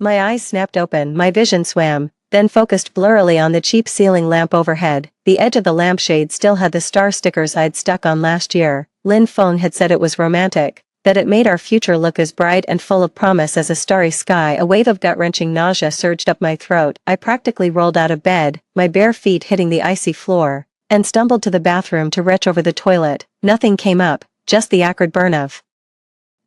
My eyes snapped open, my vision swam, then focused blurrily on the cheap ceiling lamp overhead. The edge of the lampshade still had the star stickers I'd stuck on last year. Lin Feng had said it was romantic, that it made our future look as bright and full of promise as a starry sky. A wave of gut-wrenching nausea surged up my throat. I practically rolled out of bed, my bare feet hitting the icy floor, and stumbled to the bathroom to retch over the toilet. Nothing came up, just the acrid burn of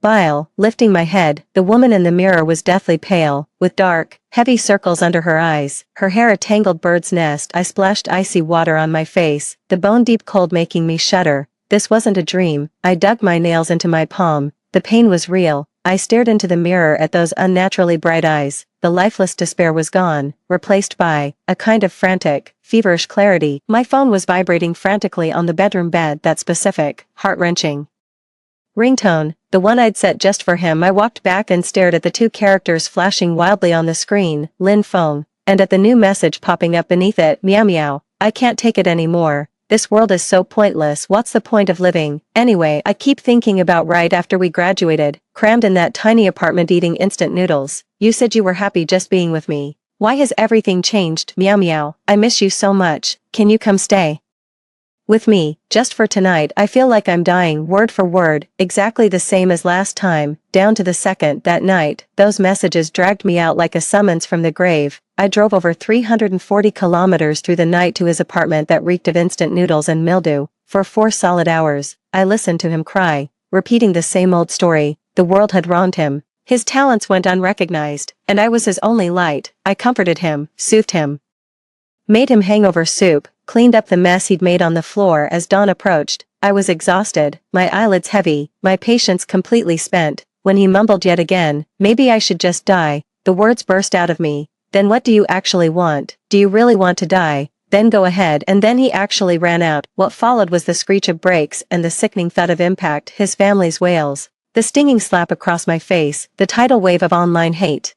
bile. Lifting my head, the woman in the mirror was deathly pale, with dark, heavy circles under her eyes, her hair a tangled bird's nest. I splashed icy water on my face, the bone-deep cold making me shudder. This wasn't a dream. I dug my nails into my palm. The pain was real. I stared into the mirror at those unnaturally bright eyes. The lifeless despair was gone, replaced by a kind of frantic, feverish clarity. My phone was vibrating frantically on the bedroom bed. That specific, heart-wrenching ringtone, the one I'd set just for him. I walked back and stared at the two characters flashing wildly on the screen, Lin Feng, and at the new message popping up beneath it, meow meow. I can't take it anymore. This world is so pointless. What's the point of living? Anyway, I keep thinking about right after we graduated, crammed in that tiny apartment eating instant noodles. You said you were happy just being with me. Why has everything changed? Meow meow. I miss you so much. Can you come stay with me, just for tonight? I feel like I'm dying, word for word, exactly the same as last time, down to the second. That night, those messages dragged me out like a summons from the grave. I drove over 340 kilometers through the night to his apartment that reeked of instant noodles and mildew. For 4 solid hours, I listened to him cry, repeating the same old story. The world had wronged him. His talents went unrecognized, and I was his only light. I comforted him, soothed him, made him hangover soup, cleaned up the mess he'd made on the floor. As dawn approached, I was exhausted, my eyelids heavy, my patience completely spent. When he mumbled yet again, maybe I should just die, the words burst out of me. Then what do you actually want? Do you really want to die? Then go ahead. And then he actually ran out. What followed was the screech of brakes and the sickening thud of impact, his family's wails, the stinging slap across my face, the tidal wave of online hate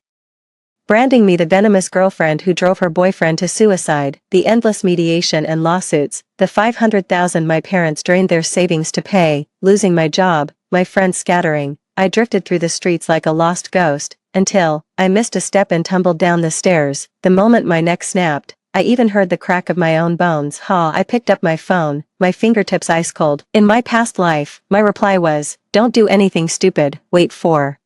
branding me the venomous girlfriend who drove her boyfriend to suicide, the endless mediation and lawsuits, the 500,000 my parents drained their savings to pay, losing my job, my friends scattering. I drifted through the streets like a lost ghost, until I missed a step and tumbled down the stairs. The moment my neck snapped, I even heard the crack of my own bones. I picked up my phone, my fingertips ice cold. In my past life, my reply was, don't do anything stupid, wait for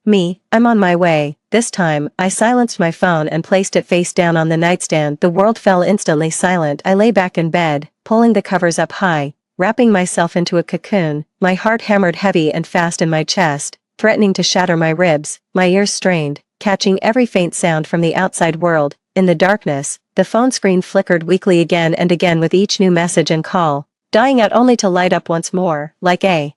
me, I'm on my way. This time, I silenced my phone and placed it face down on the nightstand. The world fell instantly silent. I lay back in bed, pulling the covers up high, wrapping myself into a cocoon. My heart hammered heavy and fast in my chest, threatening to shatter my ribs. My ears strained, catching every faint sound from the outside world. In the darkness, the phone screen flickered weakly again and again with each new message and call, dying out only to light up once more, like a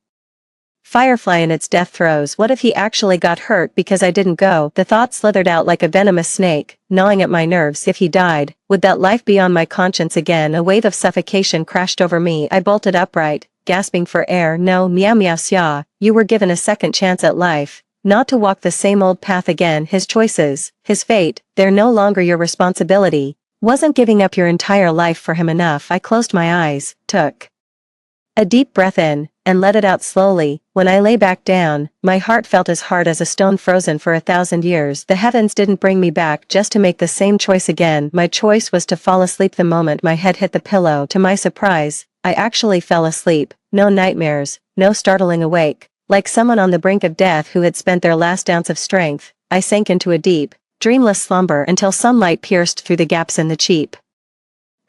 firefly in its death throes. What if he actually got hurt because I didn't go? The thought slithered out like a venomous snake, gnawing at my nerves. If he died, would that life be on my conscience again? A wave of suffocation crashed over me. I bolted upright, gasping for air. No, meow meow xia, you were given a second chance at life, not to walk the same old path again. His choices, his fate, they're no longer your responsibility. Wasn't giving up your entire life for him enough? I closed my eyes, took a deep breath in, and let it out slowly. When I lay back down, my heart felt as hard as a stone frozen for 1,000 years. The heavens didn't bring me back just to make the same choice again. My choice was to fall asleep the moment my head hit the pillow. To my surprise, I actually fell asleep. No nightmares, no startling awake. Like someone on the brink of death who had spent their last ounce of strength, I sank into a deep, dreamless slumber until sunlight pierced through the gaps in the cheap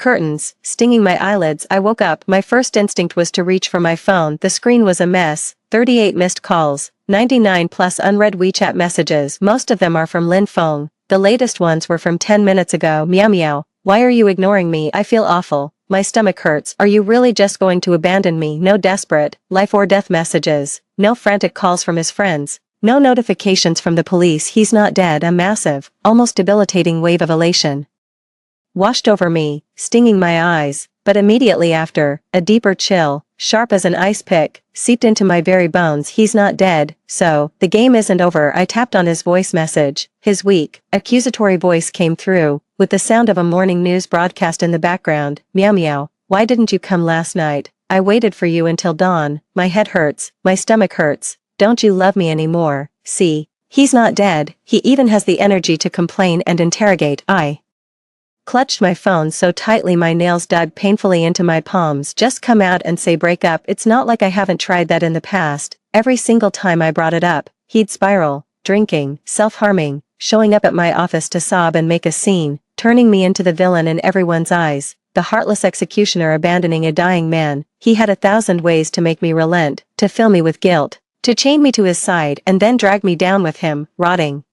curtains, stinging my eyelids. I woke up. My first instinct was to reach for my phone. The screen was a mess. 38 missed calls, 99 plus unread WeChat messages. Most of them are from Lin Feng. The latest ones were from 10 minutes ago. Meow meow. Why are you ignoring me? I feel awful. My stomach hurts. Are you really just going to abandon me? No desperate, life or death messages. No frantic calls from his friends. No notifications from the police. He's not dead. A massive, almost debilitating wave of elation washed over me, stinging my eyes, but immediately after, a deeper chill, sharp as an ice pick, seeped into my very bones. He's not dead, so, the game isn't over. I tapped on his voice message. His weak, accusatory voice came through, with the sound of a morning news broadcast in the background. Meow meow, why didn't you come last night? I waited for you until dawn. My head hurts, my stomach hurts. Don't you love me anymore? See, He's not dead, he even has the energy to complain and interrogate. I clutched my phone so tightly my nails dug painfully into my palms. Just come out and say break up. It's not like I haven't tried that in the past. Every single time I brought it up, he'd spiral, drinking, self-harming, showing up at my office to sob and make a scene, turning me into the villain in everyone's eyes, the heartless executioner abandoning a dying man. He had 1,000 ways to make me relent, to fill me with guilt, to chain me to his side and then drag me down with him, rotting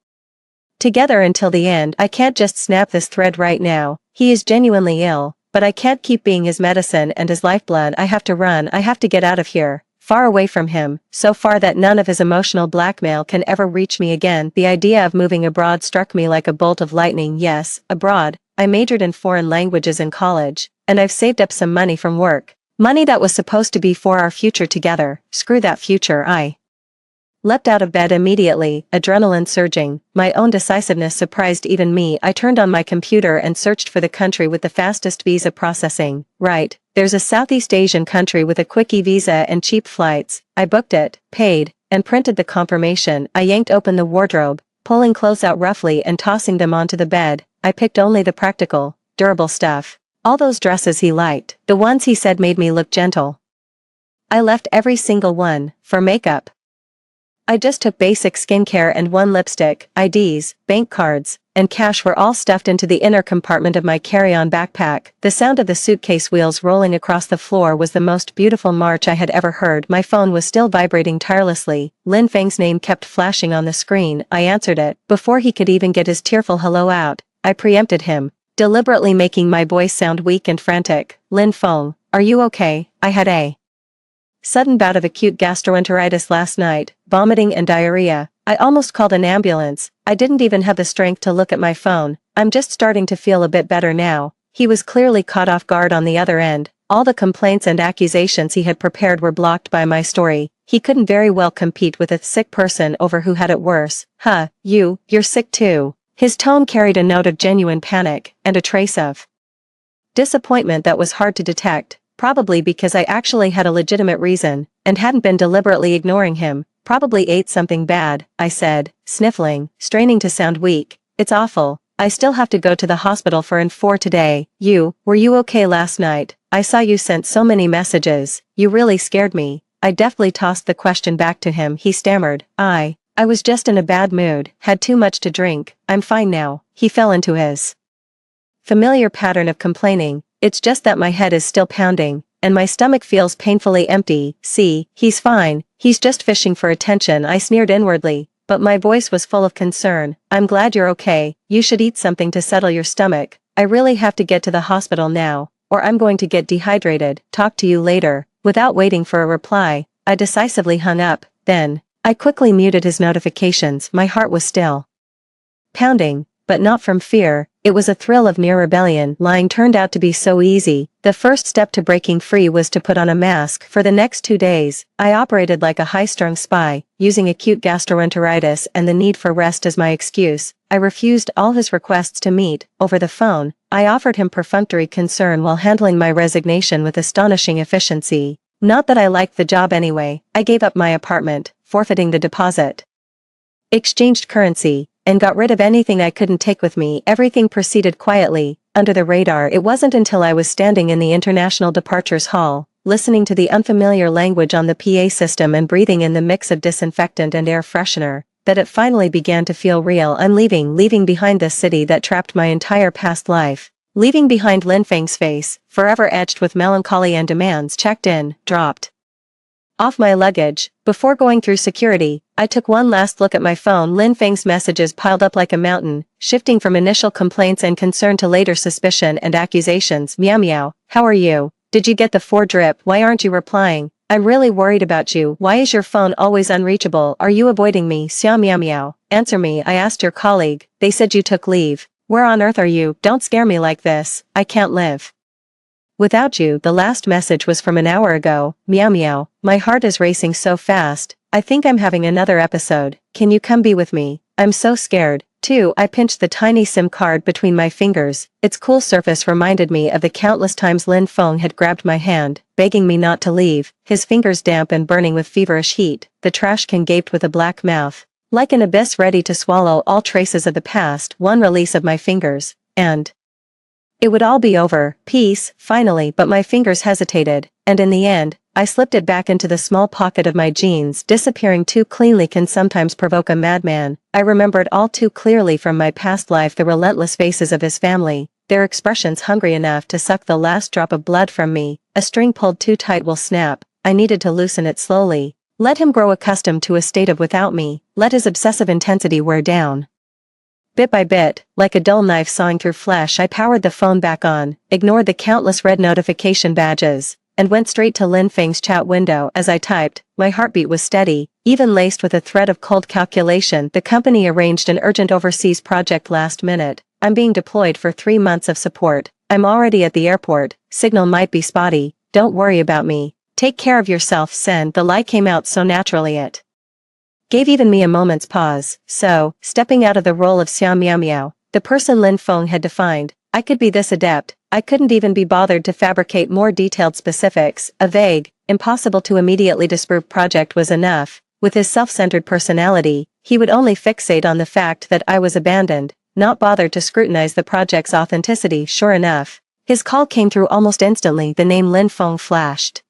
together until the end. I can't just snap this thread right now. He is genuinely ill, but I can't keep being his medicine and his lifeblood. I have to run. I have to get out of here, far away from him, so far that none of his emotional blackmail can ever reach me again. The idea of moving abroad struck me like a bolt of lightning. Yes, abroad. I majored in foreign languages in college, and I've saved up some money from work. Money that was supposed to be for our future together. Screw that future. I leapt out of bed immediately, adrenaline surging. My own decisiveness surprised even me. I turned on my computer and searched for the country with the fastest visa processing. Right, there's a Southeast Asian country with a quickie visa and cheap flights. I booked it, paid, and printed the confirmation. I yanked open the wardrobe, pulling clothes out roughly and tossing them onto the bed. I picked only the practical, durable stuff. All those dresses he liked, the ones he said made me look gentle. I left every single one, for makeup. I just took basic skincare and one lipstick. IDs, bank cards, and cash were all stuffed into the inner compartment of my carry-on backpack. The sound of the suitcase wheels rolling across the floor was the most beautiful march I had ever heard. My phone was still vibrating tirelessly. Lin Feng's name kept flashing on the screen. I answered it. Before he could even get his tearful hello out, I preempted him, deliberately making my voice sound weak and frantic. Lin Feng, are you okay? I had a sudden bout of acute gastroenteritis last night, vomiting and diarrhea. I almost called an ambulance. I didn't even have the strength to look at my phone. I'm just starting to feel a bit better now. He was clearly caught off guard on the other end. All the complaints and accusations he had prepared were blocked by my story. He couldn't very well compete with a sick person over who had it worse. Huh, you're sick too. His tone carried a note of genuine panic, and a trace of disappointment that was hard to detect. Probably because I actually had a legitimate reason, and hadn't been deliberately ignoring him. Probably ate something bad, I said, sniffling, straining to sound weak. It's awful. I still have to go to the hospital for N4 today. Were you okay last night? I saw you sent so many messages. You really scared me. I deftly tossed the question back to him. He stammered. I was just in a bad mood, had too much to drink. I'm fine now. He fell into his familiar pattern of complaining. It's just that my head is still pounding, and my stomach feels painfully empty. See, he's fine, he's just fishing for attention. I sneered inwardly, but my voice was full of concern. I'm glad you're okay. You should eat something to settle your stomach. I really have to get to the hospital now, or I'm going to get dehydrated. Talk to you later. Without waiting for a reply, I decisively hung up. Then, I quickly muted his notifications. My heart was still pounding, but not from fear. It was a thrill of near rebellion. Lying turned out to be so easy. The first step to breaking free was to put on a mask. For the next 2 days, I operated like a high-strung spy, using acute gastroenteritis and the need for rest as my excuse. I refused all his requests to meet. Over the phone, I offered him perfunctory concern while handling my resignation with astonishing efficiency. Not that I liked the job anyway. I gave up my apartment, forfeiting the deposit, exchanged currency, and got rid of anything I couldn't take with me. Everything proceeded quietly, under the radar. It wasn't until I was standing in the International Departures Hall, listening to the unfamiliar language on the PA system and breathing in the mix of disinfectant and air freshener, that it finally began to feel real. I'm leaving behind this city that trapped my entire past life. Leaving behind Lin Feng's face, forever etched with melancholy and demands. Checked in, dropped off my luggage. Before going through security, I took one last look at my phone. Lin Feng's messages piled up like a mountain, shifting from initial complaints and concern to later suspicion and accusations. Meow meow, how are you? Did you get the 4 drip? Why aren't you replying? I'm really worried about you. Why is your phone always unreachable? Are you avoiding me? Xiao meow meow. Answer me. I asked your colleague. They said you took leave. Where on earth are you? Don't scare me like this. I can't live without you. The last message was from an hour ago. Meow meow. My heart is racing so fast. I think I'm having another episode. Can you come be with me? I'm so scared. 2. I pinched the tiny SIM card between my fingers. Its cool surface reminded me of the countless times Lin Feng had grabbed my hand, begging me not to leave, his fingers damp and burning with feverish heat. The trash can gaped with a black mouth. Like an abyss ready to swallow all traces of the past, one release of my fingers, and it would all be over, peace, finally, but my fingers hesitated, and in the end, I slipped it back into the small pocket of my jeans. Disappearing too cleanly can sometimes provoke a madman. I remembered all too clearly from my past life the relentless faces of his family, their expressions hungry enough to suck the last drop of blood from me. A string pulled too tight will snap. I needed to loosen it slowly. Let him grow accustomed to a state of without me, let his obsessive intensity wear down. Bit by bit, like a dull knife sawing through flesh, I powered the phone back on, ignored the countless red notification badges, and went straight to Lin Feng's chat window. As I typed, my heartbeat was steady, even laced with a thread of cold calculation. The company arranged an urgent overseas project last minute. I'm being deployed for 3 months of support. I'm already at the airport. Signal might be spotty. Don't worry about me. Take care of yourself, Sen. The lie came out so naturally it gave even me a moment's pause. So, stepping out of the role of Xiao Miao Miao, the person Lin Feng had defined, I could be this adept. I couldn't even be bothered to fabricate more detailed specifics. A vague, impossible to immediately disprove project was enough. With his self-centered personality, he would only fixate on the fact that I was abandoned, not bothered to scrutinize the project's authenticity. Sure enough, his call came through almost instantly. The name Lin Feng flashed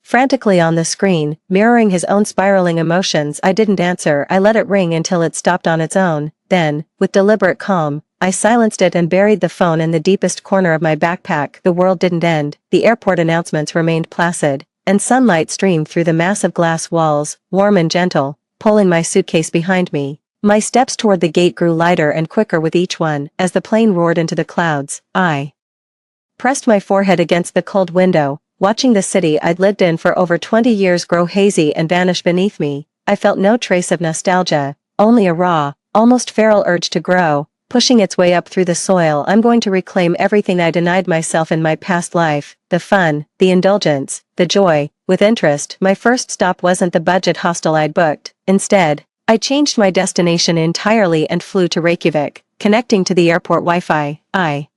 frantically on the screen, mirroring his own spiraling emotions. I didn't answer. I let it ring until it stopped on its own. Then, with deliberate calm, I silenced it and buried the phone in the deepest corner of my backpack. The world didn't end. The airport announcements remained placid, and sunlight streamed through the massive glass walls, warm and gentle, pulling my suitcase behind me. My steps toward the gate grew lighter and quicker with each one. As the plane roared into the clouds, I pressed my forehead against the cold window, watching the city I'd lived in for over 20 years grow hazy and vanish beneath me. I felt no trace of nostalgia, only a raw, almost feral urge to grow, pushing its way up through the soil. I'm going to reclaim everything I denied myself in my past life, the fun, the indulgence, the joy, with interest. My first stop wasn't the budget hostel I'd booked. Instead, I changed my destination entirely and flew to Reykjavik, connecting to the airport Wi-Fi. I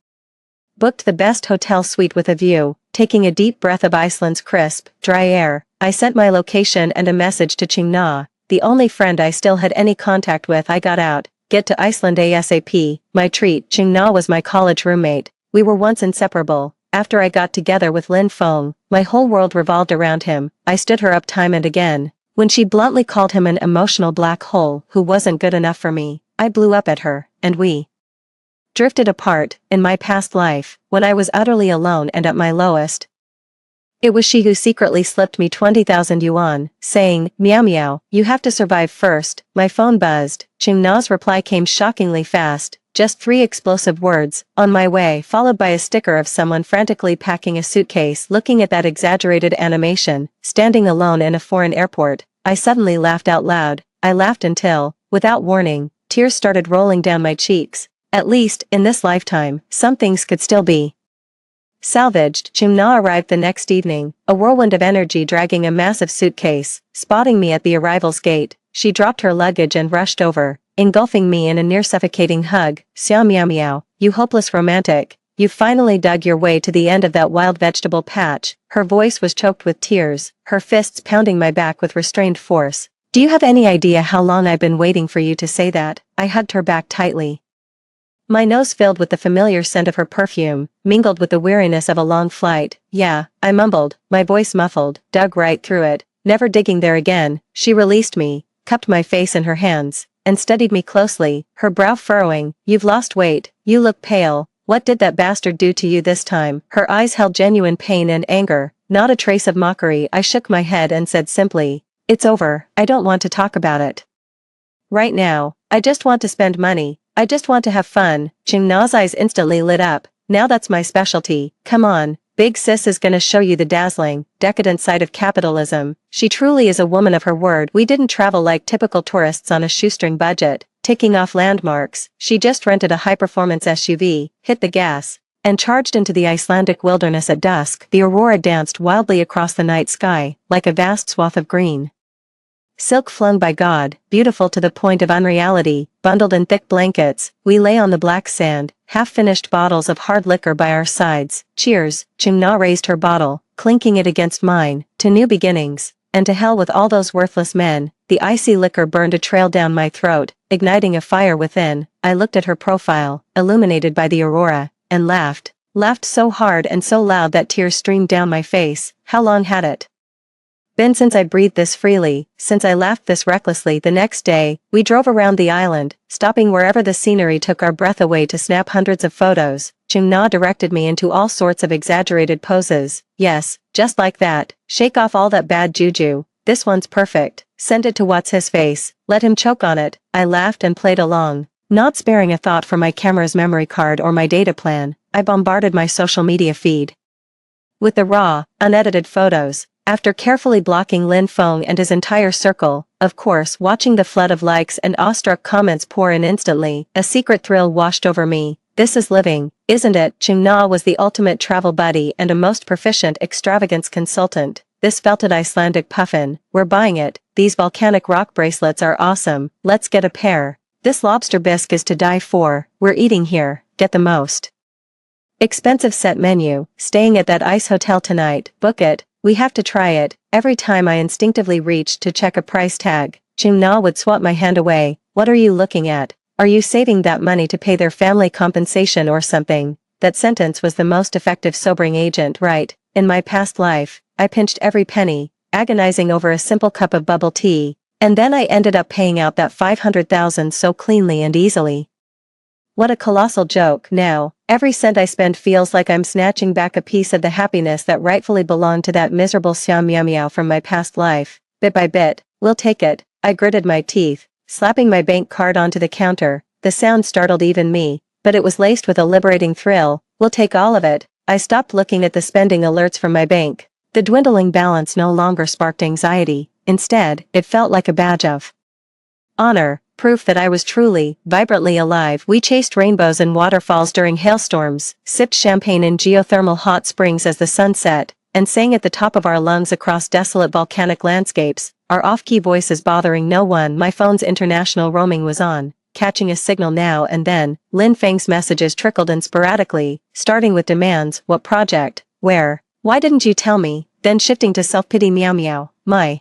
booked the best hotel suite with a view, taking a deep breath of Iceland's crisp, dry air. I sent my location and a message to Ching Na, the only friend I still had any contact with. I got out, get to Iceland ASAP. My treat. Ching Na was my college roommate. We were once inseparable. After I got together with Lin Feng, my whole world revolved around him. I stood her up time and again. When she bluntly called him an emotional black hole who wasn't good enough for me, I blew up at her, and we drifted apart. In my past life, when I was utterly alone and at my lowest, it was she who secretly slipped me 20,000 yuan, saying, "Meow meow, you have to survive first." My phone buzzed. Ching Na's reply came shockingly fast, just 3 explosive words, "On my way," followed by a sticker of someone frantically packing a suitcase. Looking at that exaggerated animation, standing alone in a foreign airport, I suddenly laughed out loud. I laughed until, without warning, tears started rolling down my cheeks. At least, in this lifetime, some things could still be salvaged. Ching Na arrived the next evening, a whirlwind of energy, dragging a massive suitcase. Spotting me at the arrival's gate, she dropped her luggage and rushed over, engulfing me in a near-suffocating hug. "Xiao Miao Miao, you hopeless romantic, you finally dug your way to the end of that wild vegetable patch." Her voice was choked with tears, her fists pounding my back with restrained force. "Do you have any idea how long I've been waiting for you to say that?" I hugged her back tightly, my nose filled with the familiar scent of her perfume, mingled with the weariness of a long flight. "Yeah," I mumbled, my voice muffled. "Dug right through it. Never digging there again." She released me, cupped my face in her hands, and studied me closely, her brow furrowing. "You've lost weight. You look pale. What did that bastard do to you this time?" Her eyes held genuine pain and anger, not a trace of mockery. I shook my head and said simply, "It's over. I don't want to talk about it right now. I just want to spend money. I just want to have fun." Ching Na's eyes instantly lit up. "Now that's my specialty. Come on, big sis is gonna show you the dazzling, decadent side of capitalism." She truly is a woman of her word. We didn't travel like typical tourists on a shoestring budget, ticking off landmarks. She just rented a high-performance SUV, hit the gas, and charged into the Icelandic wilderness at dusk. The aurora danced wildly across the night sky, like a vast swath of green silk flung by God, beautiful to the point of unreality. Bundled in thick blankets, we lay on the black sand, half-finished bottles of hard liquor by our sides. "Cheers." Ching Na raised her bottle, clinking it against mine, "to new beginnings." and to hell with all those worthless men. The icy liquor burned a trail down my throat, igniting a fire within. I looked at her profile, illuminated by the aurora, and laughed. Laughed so hard and so loud that tears streamed down my face. How long had it been since I breathed this freely, since I laughed this recklessly? The next day, we drove around the island, stopping wherever the scenery took our breath away to snap hundreds of photos. Ching-na directed me into all sorts of exaggerated poses. Yes, just like that. Shake off all that bad juju. This one's perfect. Send it to what's-his-face. Let him choke on it. I laughed and played along. Not sparing a thought for my camera's memory card or my data plan, I bombarded my social media feed with the raw, unedited photos. After carefully blocking Lin Feng and his entire circle, of course watching the flood of likes and awestruck comments pour in instantly, a secret thrill washed over me. This is living, isn't it? Ching-na was the ultimate travel buddy and a most proficient extravagance consultant. This felted Icelandic puffin, we're buying it. These volcanic rock bracelets are awesome, let's get a pair. This lobster bisque is to die for, we're eating here, get the most expensive set menu, staying at that ice hotel tonight, book it. We have to try it. Every time I instinctively reached to check a price tag, Ching-na would swat my hand away. What are you looking at? Are you saving that money to pay their family compensation or something? That sentence was the most effective sobering agent, right? In my past life, I pinched every penny, agonizing over a simple cup of bubble tea, and then I ended up paying out that 500,000 so cleanly and easily. What a colossal joke. Now, every cent I spend feels like I'm snatching back a piece of the happiness that rightfully belonged to that miserable Xiao Miao Miao from my past life. Bit by bit, we'll take it. I gritted my teeth, slapping my bank card onto the counter. The sound startled even me, but it was laced with a liberating thrill. We'll take all of it. I stopped looking at the spending alerts from my bank. The dwindling balance no longer sparked anxiety. Instead, it felt like a badge of honor. Proof that I was truly, vibrantly alive. We chased rainbows and waterfalls during hailstorms, sipped champagne in geothermal hot springs as the sun set, and sang at the top of our lungs across desolate volcanic landscapes, our off-key voices bothering no one. My phone's international roaming was on, catching a signal now and then. Lin Feng's messages trickled in sporadically, starting with demands, what project, where, why didn't you tell me, then shifting to self-pity. Meow meow, my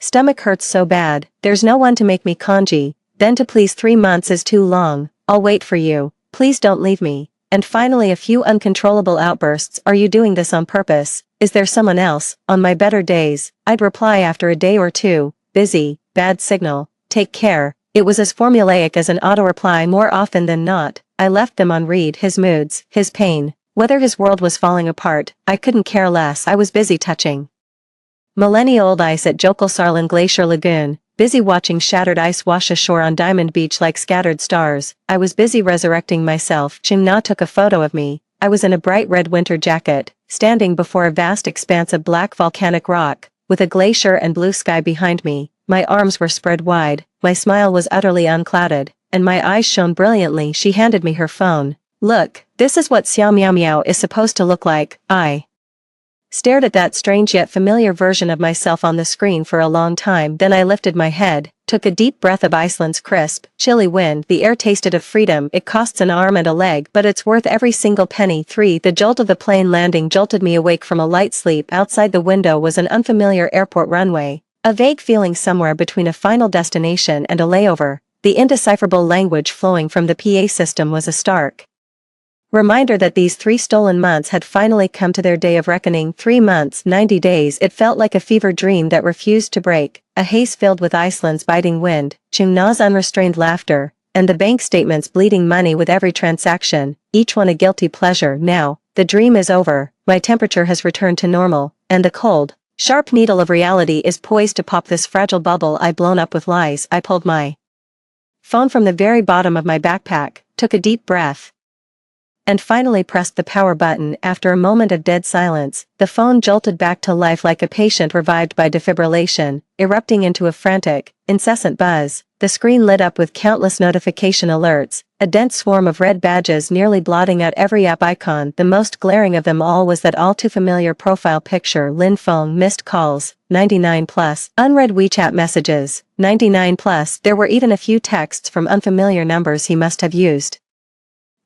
stomach hurts so bad, there's no one to make me congee, then to please 3 months is too long, I'll wait for you, please don't leave me, and finally a few uncontrollable outbursts. Are you doing this on purpose? Is there someone else? On my better days, I'd reply after a day or two, busy, bad signal, take care. It was as formulaic as an auto-reply. More often than not, I left them on read. His moods, his pain, whether his world was falling apart, I couldn't care less. I was busy touching millennia-old ice at Jokulsarlen Glacier Lagoon, busy watching shattered ice wash ashore on Diamond Beach like scattered stars. I was busy resurrecting myself. Ching-na took a photo of me. I was in a bright red winter jacket, standing before a vast expanse of black volcanic rock, with a glacier and blue sky behind me. My arms were spread wide, my smile was utterly unclouded, and my eyes shone brilliantly. She handed me her phone. Look, this is what Xiao Miao Miao is supposed to look like. I stared at that strange yet familiar version of myself on the screen for a long time. Then I lifted my head, took a deep breath of Iceland's crisp, chilly wind. The air tasted of freedom. It costs an arm and a leg, but it's worth every single penny. 3. The jolt of the plane landing jolted me awake from a light sleep. Outside the window was an unfamiliar airport runway, a vague feeling somewhere between a final destination and a layover. The indecipherable language flowing from the PA system was a stark reminder that these 3 stolen months had finally come to their day of reckoning. 3 months, 90 days. It felt like a fever dream that refused to break, a haze filled with Iceland's biting wind, Ching-na's unrestrained laughter, and the bank statements bleeding money with every transaction, each one a guilty pleasure. Now, the dream is over, my temperature has returned to normal, and the cold, sharp needle of reality is poised to pop this fragile bubble I've blown up with lies. I pulled my phone from the very bottom of my backpack, took a deep breath, and finally pressed the power button. After a moment of dead silence, the phone jolted back to life like a patient revived by defibrillation, erupting into a frantic, incessant buzz. The screen lit up with countless notification alerts, a dense swarm of red badges nearly blotting out every app icon. The most glaring of them all was that all-too-familiar profile picture. Lin Feng. Missed calls, 99 plus. Unread WeChat messages, 99 plus. There were even a few texts from unfamiliar numbers he must have used.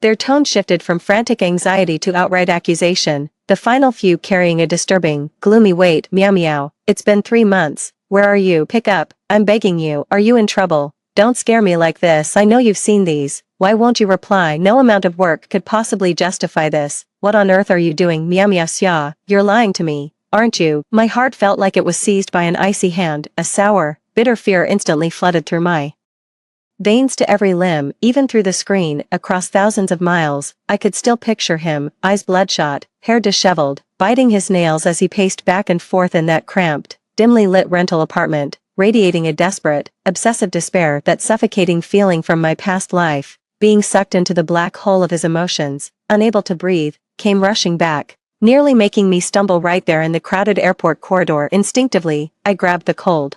Their tone shifted from frantic anxiety to outright accusation, the final few carrying a disturbing, gloomy weight. Meow meow, It's been 3 months. Where are you? Pick up. I'm begging you. Are you in trouble? Don't scare me like this. I know you've seen these. Why won't you reply? No amount of work could possibly justify this. What on earth are you doing? Meow meow xia. You're lying to me, aren't you? My heart felt like it was seized by an icy hand. A sour, bitter fear instantly flooded through my veins to every limb, even through the screen, across thousands of miles. I could still picture him, eyes bloodshot, hair disheveled, biting his nails as he paced back and forth in that cramped, dimly lit rental apartment, radiating a desperate, obsessive despair, that suffocating feeling from my past life, being sucked into the black hole of his emotions, unable to breathe, came rushing back, nearly making me stumble right there in the crowded airport corridor. Instinctively, I grabbed the cold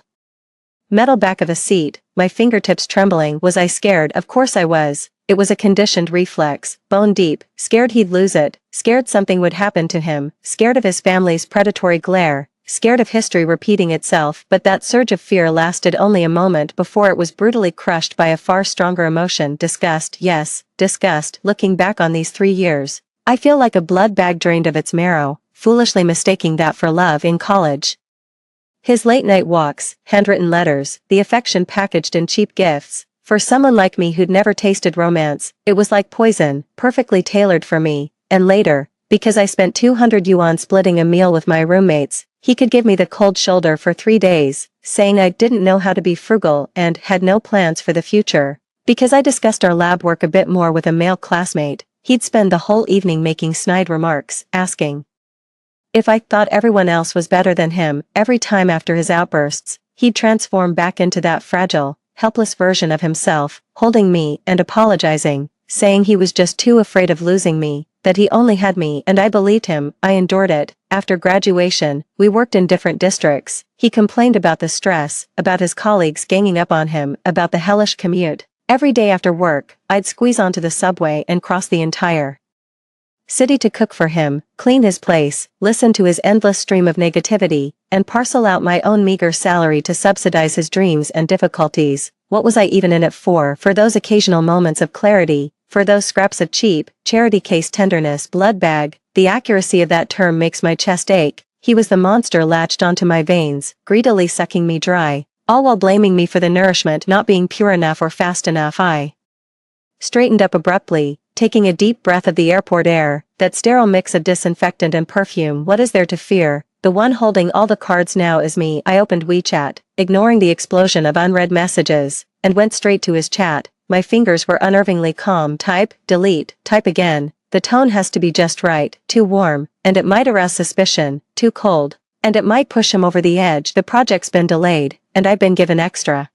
metal back of a seat, my fingertips trembling. Was I scared? Of course I was. It was a conditioned reflex, bone deep, scared he'd lose it, scared something would happen to him, scared of his family's predatory glare, scared of history repeating itself. But that surge of fear lasted only a moment before it was brutally crushed by a far stronger emotion. Disgust. Yes, disgust. Looking back on these 3 years, I feel like a blood bag drained of its marrow, foolishly mistaking that for love in college. His late-night walks, handwritten letters, the affection packaged in cheap gifts. For someone like me who'd never tasted romance, it was like poison, perfectly tailored for me. And later, because I spent 200 yuan splitting a meal with my roommates, he could give me the cold shoulder for 3 days, saying I didn't know how to be frugal and had no plans for the future. Because I discussed our lab work a bit more with a male classmate, he'd spend the whole evening making snide remarks, asking if I thought everyone else was better than him. Every time after his outbursts, he'd transform back into that fragile, helpless version of himself, holding me and apologizing, saying he was just too afraid of losing me, that he only had me. And I believed him. I endured it. After graduation, we worked in different districts. He complained about the stress, about his colleagues ganging up on him, about the hellish commute. Every day after work, I'd squeeze onto the subway and cross the entire city to cook for him, clean his place, listen to his endless stream of negativity, and parcel out my own meager salary to subsidize his dreams and difficulties. What was I even in it for? For those occasional moments of clarity, for those scraps of cheap, charity case tenderness. Blood bag, the accuracy of that term makes my chest ache. He was the monster latched onto my veins, greedily sucking me dry, all while blaming me for the nourishment not being pure enough or fast enough. I straightened up abruptly, taking a deep breath of the airport air, that sterile mix of disinfectant and perfume. What is there to fear? The one holding all the cards now is me. I opened WeChat, ignoring the explosion of unread messages, and went straight to his chat. My fingers were unnervingly calm. Type, delete, type again. The tone has to be just right. Too warm, and it might arouse suspicion. Too cold, and it might push him over the edge. The project's been delayed, and I've been given extra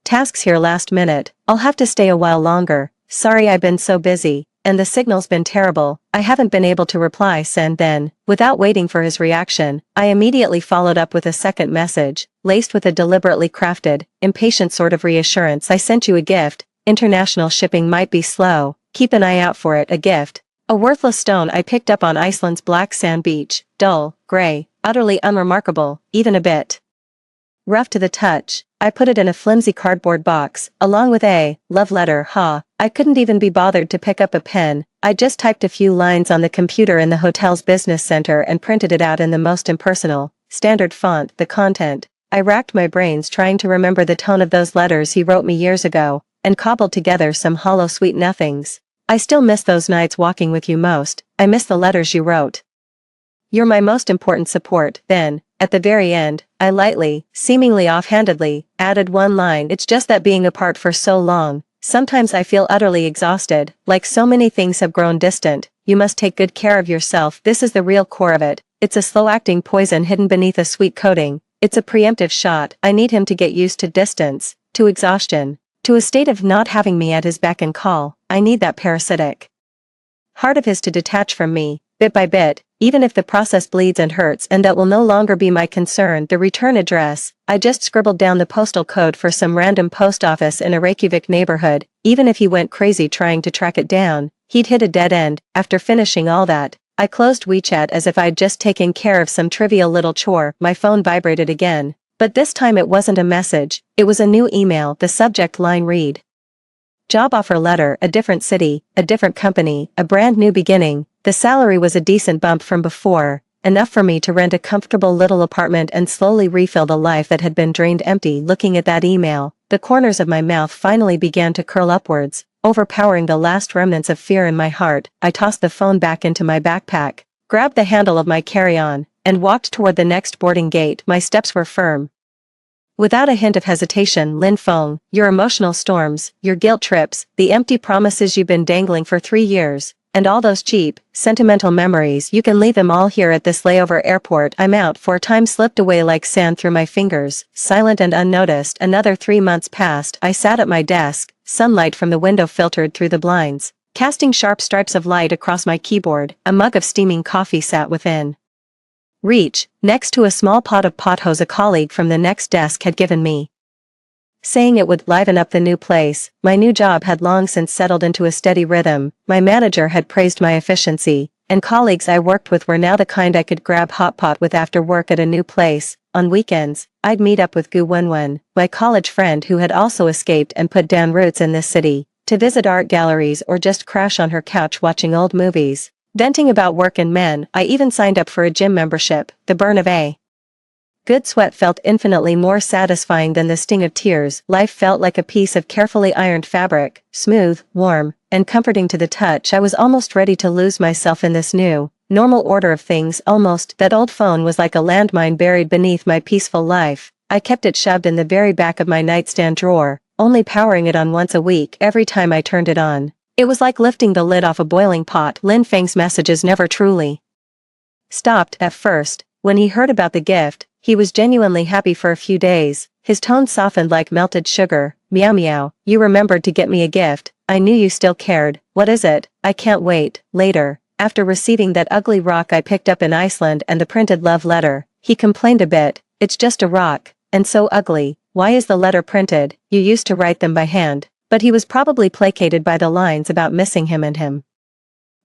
tasks here last minute. I'll have to stay a while longer. Sorry, I've been so busy, and the signal's been terrible. I haven't been able to reply. Send. Then, without waiting for his reaction, I immediately followed up with a second message, laced with a deliberately crafted, impatient sort of reassurance. I sent you a gift. International shipping might be slow. Keep an eye out for it. A gift. A worthless stone I picked up on Iceland's black sand beach. Dull, gray, utterly unremarkable, even a bit rough to the touch. I put it in a flimsy cardboard box, along with a love letter. I couldn't even be bothered to pick up a pen. I just typed a few lines on the computer in the hotel's business center and printed it out in the most impersonal, standard font. The content. I racked my brains trying to remember the tone of those letters he wrote me years ago, and cobbled together some hollow sweet nothings. I still miss those nights walking with you most. I miss the letters you wrote. You're my most important support. Then, at the very end, I lightly, seemingly offhandedly, added one line. It's just that being apart for so long, sometimes I feel utterly exhausted, like so many things have grown distant. You must take good care of yourself. This is the real core of it. It's a slow-acting poison hidden beneath a sweet coating. It's a preemptive shot. I need him to get used to distance, to exhaustion, to a state of not having me at his beck and call. I need that parasitic heart of his to detach from me, bit by bit, even if the process bleeds and hurts, and that will no longer be my concern. The return address. I just scribbled down the postal code for some random post office in a Reykjavik neighborhood. Even if he went crazy trying to track it down, he'd hit a dead end. After finishing all that, I closed WeChat as if I'd just taken care of some trivial little chore. My phone vibrated again. But this time it wasn't a message, it was a new email. The subject line read: job offer letter, a different city, a different company, a brand new beginning. The salary was a decent bump from before, enough for me to rent a comfortable little apartment and slowly refill the life that had been drained empty. Looking at that email, the corners of my mouth finally began to curl upwards, overpowering the last remnants of fear in my heart. I tossed the phone back into my backpack, grabbed the handle of my carry-on, and walked toward the next boarding gate. My steps were firm. Without a hint of hesitation, Lin Feng, your emotional storms, your guilt trips, the empty promises you've been dangling for 3 years, and all those cheap, sentimental memories, you can leave them all here at this layover airport. I'm out. For time slipped away like sand through my fingers, silent and unnoticed. Another 3 months passed. I sat at my desk, sunlight from the window filtered through the blinds, casting sharp stripes of light across my keyboard. A mug of steaming coffee sat within reach, next to a small pot of pothos a colleague from the next desk had given me, saying it would liven up the new place. My new job had long since settled into a steady rhythm. My manager had praised my efficiency, and colleagues I worked with were now the kind I could grab hot pot with after work at a new place. On weekends, I'd meet up with Gu Wenwen, my college friend who had also escaped and put down roots in this city, to visit art galleries or just crash on her couch watching old movies, venting about work and men. I even signed up for a gym membership. The burn of a good sweat felt infinitely more satisfying than the sting of tears. Life felt like a piece of carefully ironed fabric, smooth, warm, and comforting to the touch. I was almost ready to lose myself in this new, normal order of things. Almost. That old phone was like a landmine buried beneath my peaceful life. I kept it shoved in the very back of my nightstand drawer, only powering it on once a week. Every time I turned it on, it was like lifting the lid off a boiling pot. Lin Feng's messages never truly stopped. At first, when he heard about the gift, he was genuinely happy. For a few days, his tone softened like melted sugar. Meow meow, you remembered to get me a gift. I knew you still cared. What is it? I can't wait. Later, after receiving that ugly rock I picked up in Iceland and the printed love letter, he complained a bit. It's just a rock, and so ugly. Why is the letter printed? You used to write them by hand. But he was probably placated by the lines about missing him and him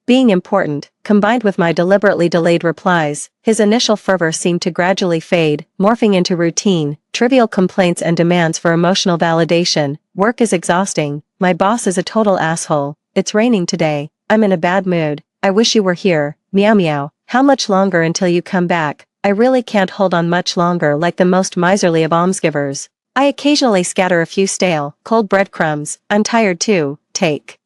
being important, combined with my deliberately delayed replies. His initial fervor seemed to gradually fade, morphing into routine, trivial complaints and demands for emotional validation. Work is exhausting. My boss is a total asshole. It's raining today. I'm in a bad mood. I wish you were here. Meow meow. How much longer until you come back? I really can't hold on much longer. Like the most miserly of almsgivers, I occasionally scatter a few stale, cold breadcrumbs. I'm tired too. Take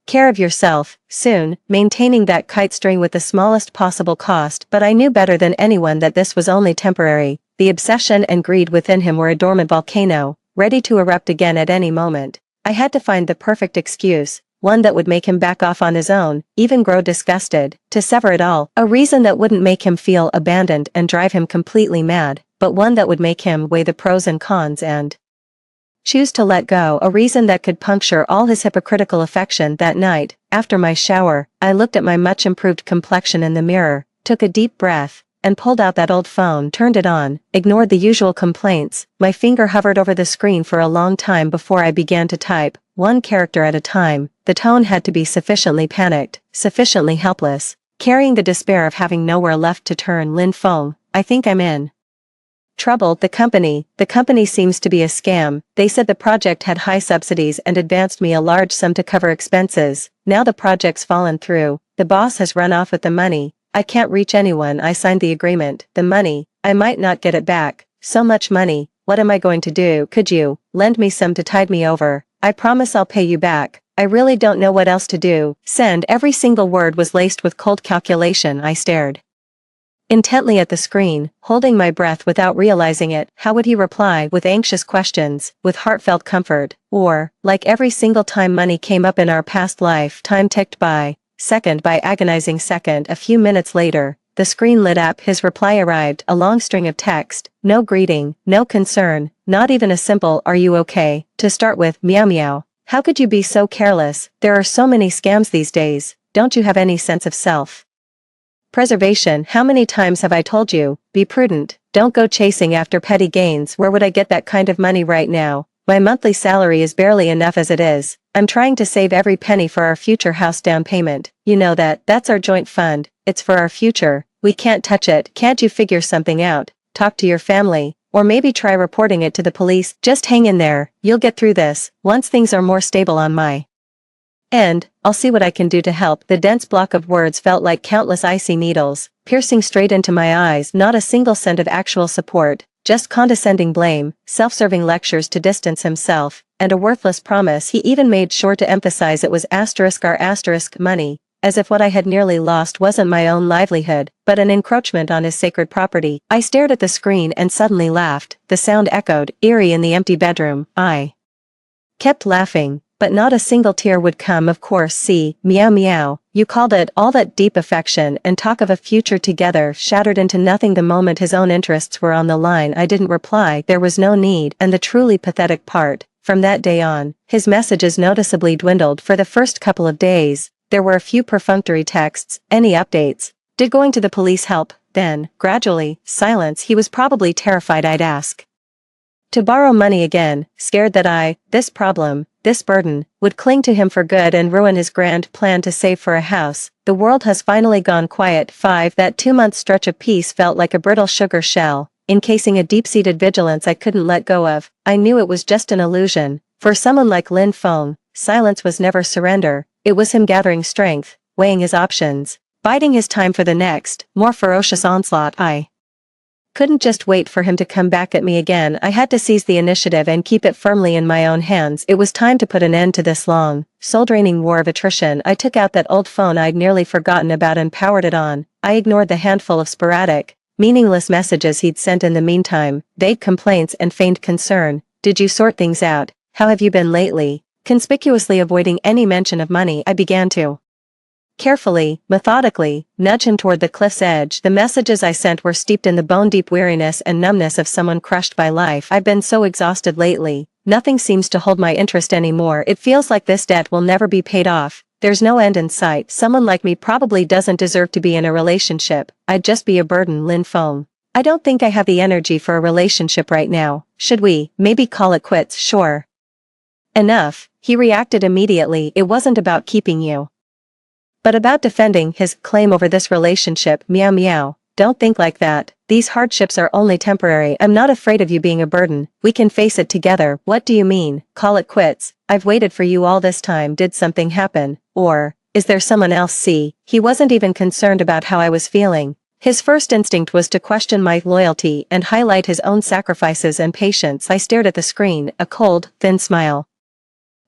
care of yourself, soon, maintaining that kite string with the smallest possible cost. But I knew better than anyone that this was only temporary. The obsession and greed within him were a dormant volcano, ready to erupt again at any moment. I had to find the perfect excuse, one that would make him back off on his own, even grow disgusted, to sever it all. A reason that wouldn't make him feel abandoned and drive him completely mad, but one that would make him weigh the pros and cons and choose to let go. A reason that could puncture all his hypocritical affection. That night, after my shower, I looked at my much improved complexion in the mirror, took a deep breath, and pulled out that old phone, turned it on, ignored the usual complaints. My finger hovered over the screen for a long time before I began to type, one character at a time. The tone had to be sufficiently panicked, sufficiently helpless, carrying the despair of having nowhere left to turn. Lin Feng, I think I'm in trouble. The company seems to be a scam. They said the project had high subsidies and advanced me a large sum to cover expenses. Now the project's fallen through. The boss has run off with the money. I can't reach anyone. I signed the agreement. The money, I might not get it back. So much money. What am I going to do? Could you lend me some to tide me over? I promise I'll pay you back. I really don't know what else to do. Send. Every single word was laced with cold calculation. I stared intently at the screen, holding my breath without realizing it. How would he reply? With anxious questions, with heartfelt comfort, or, like every single time money came up in our past life, time ticked by agonizing second. A few minutes later, the screen lit up. His reply arrived, a long string of text, no greeting, no concern, not even a simple "Are you okay?" to start with. Meow meow. How could you be so careless? There are so many scams these days. Don't you have any sense of self-preservation? How many times have I told you, be prudent, don't go chasing after petty gains. Where would I get that kind of money right now? My monthly salary is barely enough as it is. I'm trying to save every penny for our future house down payment. You know that's our joint fund. It's for our future. We can't touch it. Can't you figure something out? Talk to your family, or maybe try reporting it to the police. Just hang in there. You'll get through this. Once things are more stable on my end, I'll see what I can do to help. The dense block of words felt like countless icy needles, piercing straight into my eyes, not a single cent of actual support, just condescending blame, self-serving lectures to distance himself, and a worthless promise he even made sure to emphasize it was **r** money, as if what I had nearly lost wasn't my own livelihood, but an encroachment on his sacred property. I stared at the screen and suddenly laughed. The sound echoed, eerie in the empty bedroom. I kept laughing, but not a single tear would come. Of course, see, meow meow, you called it, all that deep affection and talk of a future together shattered into nothing the moment his own interests were on the line. I didn't reply, there was no need, and the truly pathetic part, from that day on, his messages noticeably dwindled. For the first couple of days, there were a few perfunctory texts, any updates, did going to the police help, then, gradually, silence. He was probably terrified I'd ask to borrow money again, scared that this problem, this burden, would cling to him for good and ruin his grand plan to save for a house. The world has finally gone quiet. 5. That 2-month stretch of peace felt like a brittle sugar shell, encasing a deep-seated vigilance I couldn't let go of. I knew it was just an illusion. For someone like Lin Feng, silence was never surrender, it was him gathering strength, weighing his options, biding his time for the next, more ferocious onslaught. I couldn't just wait for him to come back at me again. I had to seize the initiative and keep it firmly in my own hands. It was time to put an end to this long, soul-draining war of attrition. I took out that old phone I'd nearly forgotten about and powered it on. I ignored the handful of sporadic, meaningless messages he'd sent in the meantime, vague complaints and feigned concern. Did you sort things out? How have you been lately? Conspicuously avoiding any mention of money, I began to carefully, methodically, nudge him toward the cliff's edge. The messages I sent were steeped in the bone-deep weariness and numbness of someone crushed by life. I've been so exhausted lately, nothing seems to hold my interest anymore. It feels like this debt will never be paid off. There's no end in sight. Someone like me probably doesn't deserve to be in a relationship. I'd just be a burden. Lin Feng, I don't think I have the energy for a relationship right now. Should we, maybe call it quits? Sure. Enough, he reacted immediately. It wasn't about keeping you, but about defending his claim over this relationship. Meow meow, don't think like that. These hardships are only temporary. I'm not afraid of you being a burden. We can face it together. What do you mean? Call it quits? I've waited for you all this time. Did something happen? Or is there someone else? See, he wasn't even concerned about how I was feeling. His first instinct was to question my loyalty and highlight his own sacrifices and patience. I stared at the screen, a cold, thin smile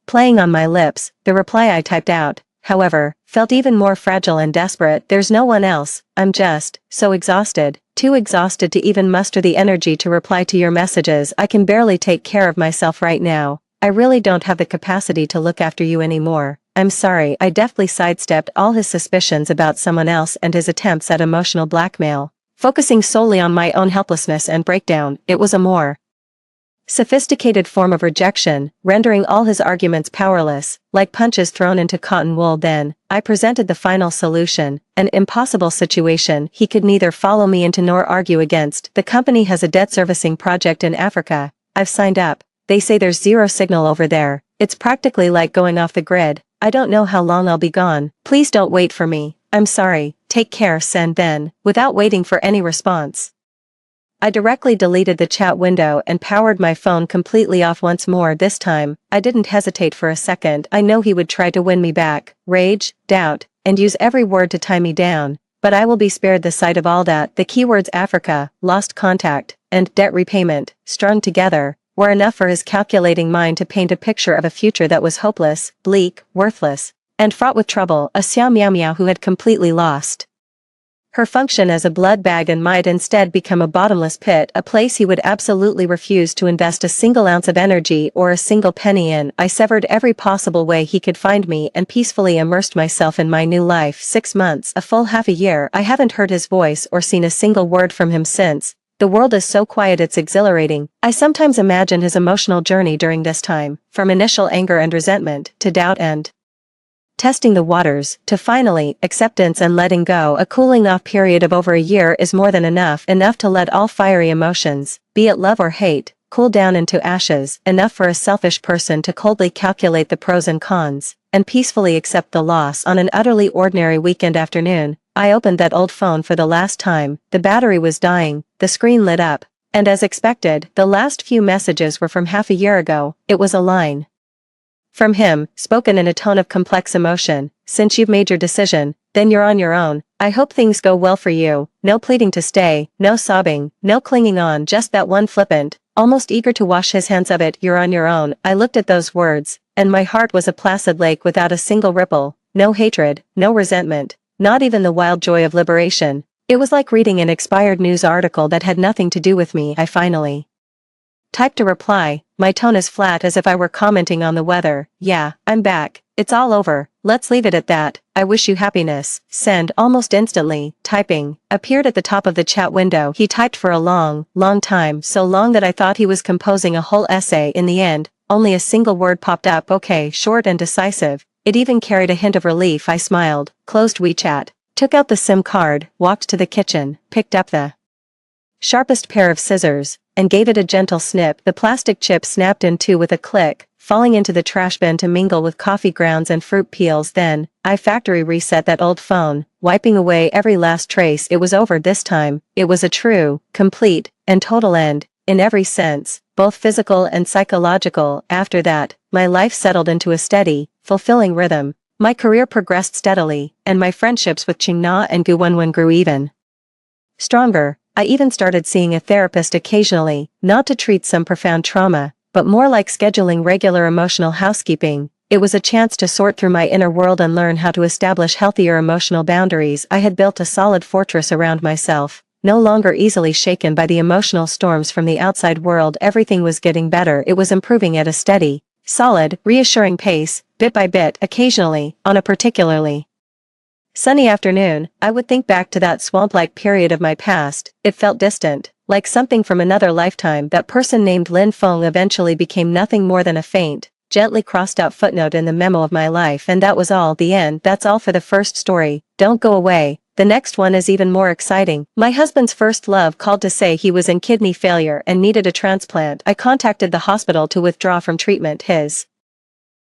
playing on my lips. The reply I typed out, however, felt even more fragile and desperate. There's no one else. I'm just so exhausted, too exhausted to even muster the energy to reply to your messages. I can barely take care of myself right now. I really don't have the capacity to look after you anymore. I'm sorry. I deftly sidestepped all his suspicions about someone else and his attempts at emotional blackmail, focusing solely on my own helplessness and breakdown. It was a more sophisticated form of rejection, rendering all his arguments powerless, like punches thrown into cotton wool. Then, I presented the final solution, an impossible situation he could neither follow me into nor argue against. The company has a debt servicing project in Africa. I've signed up. They say there's zero signal over there. It's practically like going off the grid. I don't know how long I'll be gone. Please don't wait for me. I'm sorry. Take care. Send. Then, without waiting for any response, I directly deleted the chat window and powered my phone completely off once more. This time, I didn't hesitate for a second. I know he would try to win me back, rage, doubt, and use every word to tie me down, but I will be spared the sight of all that. The keywords Africa, lost contact, and debt repayment, strung together, were enough for his calculating mind to paint a picture of a future that was hopeless, bleak, worthless, and fraught with trouble. A Xiao Miao Miao who had completely lost her function as a blood bag and might instead become a bottomless pit, a place he would absolutely refuse to invest a single ounce of energy or a single penny in. I severed every possible way he could find me and peacefully immersed myself in my new life. 6 months, a full half a year, I haven't heard his voice or seen a single word from him since. The world is so quiet it's exhilarating. I sometimes imagine his emotional journey during this time, from initial anger and resentment, to doubt and testing the waters, to finally, acceptance and letting go. A cooling-off period of over a year is more than enough to let all fiery emotions, be it love or hate, cool down into ashes, enough for a selfish person to coldly calculate the pros and cons, and peacefully accept the loss. On an utterly ordinary weekend afternoon, I opened that old phone for the last time. The battery was dying, the screen lit up, and as expected, the last few messages were from half a year ago. It was a line From him, spoken in a tone of complex emotion. Since you've made your decision, then you're on your own. I hope things go well for you. No pleading to stay, no sobbing, no clinging on, just that one flippant, almost eager to wash his hands of it, you're on your own. I looked at those words, and my heart was a placid lake without a single ripple. No hatred, no resentment, not even the wild joy of liberation. It was like reading an expired news article that had nothing to do with me. I finally typed a reply, my tone as flat as if I were commenting on the weather. Yeah, I'm back. It's all over. Let's leave it at that. I wish you happiness. Send. Almost instantly, typing appeared at the top of the chat window. He typed for a long time, so long that I thought he was composing a whole essay. In the end, only a single word popped up. Okay, short and decisive. It even carried a hint of relief. I smiled, closed WeChat, took out the SIM card, walked to the kitchen, picked up the sharpest pair of scissors, and gave it a gentle snip. The plastic chip snapped in two with a click, falling into the trash bin to mingle with coffee grounds and fruit peels. Then, I factory reset that old phone, wiping away every last trace. It was over this time. It was a true, complete, and total end, in every sense, both physical and psychological. After that, my life settled into a steady, fulfilling rhythm. My career progressed steadily, and my friendships with Qingna and Gu Wenwen grew even stronger. I even started seeing a therapist occasionally, not to treat some profound trauma, but more like scheduling regular emotional housekeeping. It was a chance to sort through my inner world and learn how to establish healthier emotional boundaries. I had built a solid fortress around myself, no longer easily shaken by the emotional storms from the outside world. Everything was getting better. It was improving at a steady, solid, reassuring pace, bit by bit. Occasionally, on a particularly sunny afternoon, I would think back to that swamp-like period of my past. It felt distant, like something from another lifetime. That person named Lin Feng eventually became nothing more than a faint, gently crossed-out footnote in the memo of my life, and that was all. The end. That's all for the first story. Don't go away. The next one is even more exciting. My husband's first love called to say he was in kidney failure and needed a transplant. I contacted the hospital to withdraw from treatment. His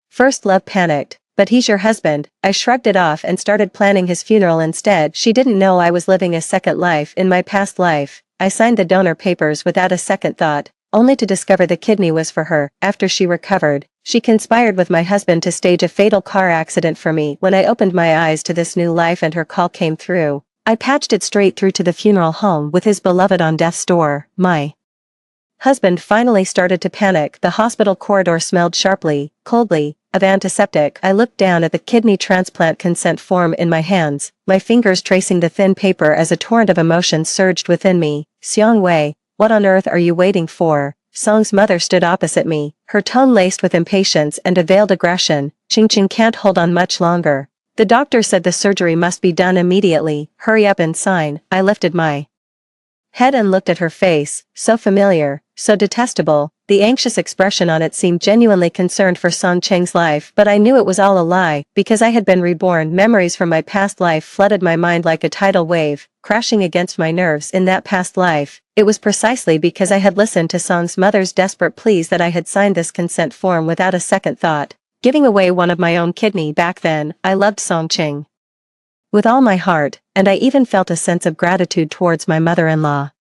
first love panicked. But he's your husband. I shrugged it off and started planning his funeral instead. She didn't know I was living a second life in my past life. I signed the donor papers without a second thought, only to discover the kidney was for her. After she recovered, she conspired with my husband to stage a fatal car accident for me. When I opened my eyes to this new life and her call came through, I patched it straight through to the funeral home with his beloved on death's door. My husband finally started to panic. The hospital corridor smelled sharply, coldly, of antiseptic. I looked down at the kidney transplant consent form in my hands, my fingers tracing the thin paper as a torrent of emotion surged within me. Xiang Wei, what on earth are you waiting for? Song's mother stood opposite me, her tone laced with impatience and a veiled aggression. Qingqing can't hold on much longer. The doctor said the surgery must be done immediately. Hurry up and sign. I lifted my head and looked at her face, so familiar, so detestable. The anxious expression on it seemed genuinely concerned for Song Cheng's life, but I knew it was all a lie, because I had been reborn. Memories from my past life flooded my mind like a tidal wave, crashing against my nerves. In that past life, it was precisely because I had listened to Song's mother's desperate pleas that I had signed this consent form without a second thought, giving away one of my own kidney. Back then, I loved Song Cheng with all my heart, and I even felt a sense of gratitude towards my mother-in-law,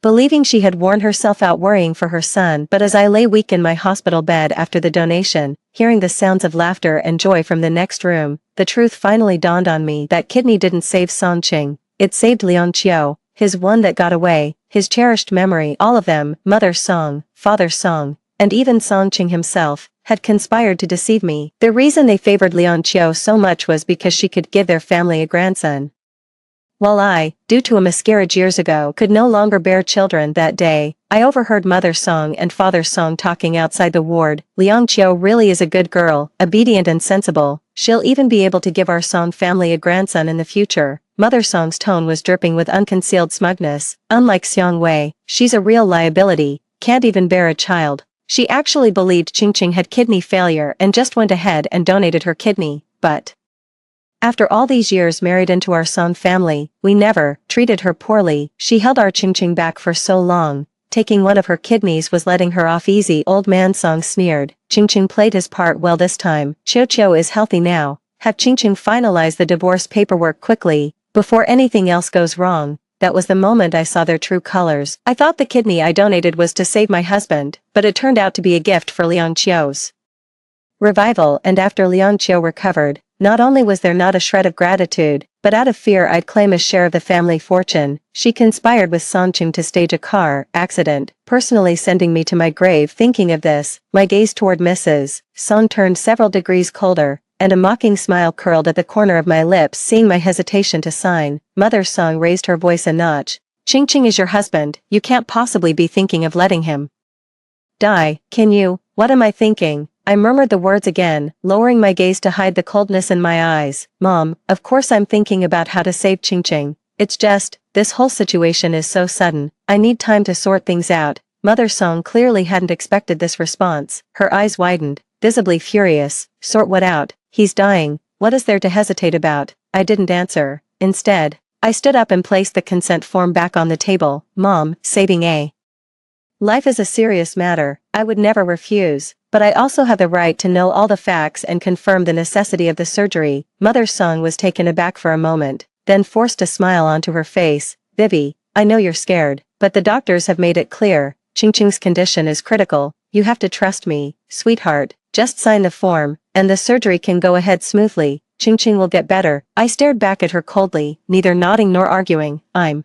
believing she had worn herself out worrying for her son. But as I lay weak in my hospital bed after the donation, hearing the sounds of laughter and joy from the next room, the truth finally dawned on me. That kidney didn't save Song Cheng, it saved Liang Qiu, his one that got away, his cherished memory. All of them, Mother Song, Father Song, and even Song Cheng himself, had conspired to deceive me. The reason they favored Liang Qiu so much was because she could give their family a grandson, while I, due to a miscarriage years ago, could no longer bear children. That day, I overheard Mother Song and Father Song talking outside the ward. Liang Qiu really is a good girl, obedient and sensible. She'll even be able to give our Song family a grandson in the future. Mother Song's tone was dripping with unconcealed smugness. Unlike Xiang Wei, she's a real liability, can't even bear a child. She actually believed Qingqing had kidney failure and just went ahead and donated her kidney, but after all these years married into our Song family, we never treated her poorly. She held our Qingqing back for so long. Taking one of her kidneys was letting her off easy. Old man Song sneered. Qingqing played his part well this time. Qiu is healthy now. Have Qingqing finalize the divorce paperwork quickly, before anything else goes wrong. That was the moment I saw their true colors. I thought the kidney I donated was to save my husband, but it turned out to be a gift for Liang Qiu's revival, and after Liang Qiu recovered, not only was there not a shred of gratitude, but out of fear I'd claim a share of the family fortune, she conspired with Songqing to stage a car accident, personally sending me to my grave. Thinking of this, my gaze toward Mrs. Song turned several degrees colder, and a mocking smile curled at the corner of my lips. Seeing my hesitation to sign, Mother Song raised her voice a notch. Qingqing is your husband, you can't possibly be thinking of letting him die, can you? What am I thinking? I murmured the words again, lowering my gaze to hide the coldness in my eyes. Mom, of course I'm thinking about how to save Qingqing. It's just, this whole situation is so sudden, I need time to sort things out. Mother Song clearly hadn't expected this response. Her eyes widened, visibly furious. Sort what out? He's dying. What is there to hesitate about? I didn't answer. Instead, I stood up and placed the consent form back on the table. Mom, saving a life is a serious matter, I would never refuse, but I also have the right to know all the facts and confirm the necessity of the surgery. Mother Song was taken aback for a moment, then forced a smile onto her face. Vivi, I know you're scared, but the doctors have made it clear, Qingqing's condition is critical. You have to trust me, sweetheart. Just sign the form, and the surgery can go ahead smoothly. Qingqing will get better. I stared back at her coldly, neither nodding nor arguing. I'm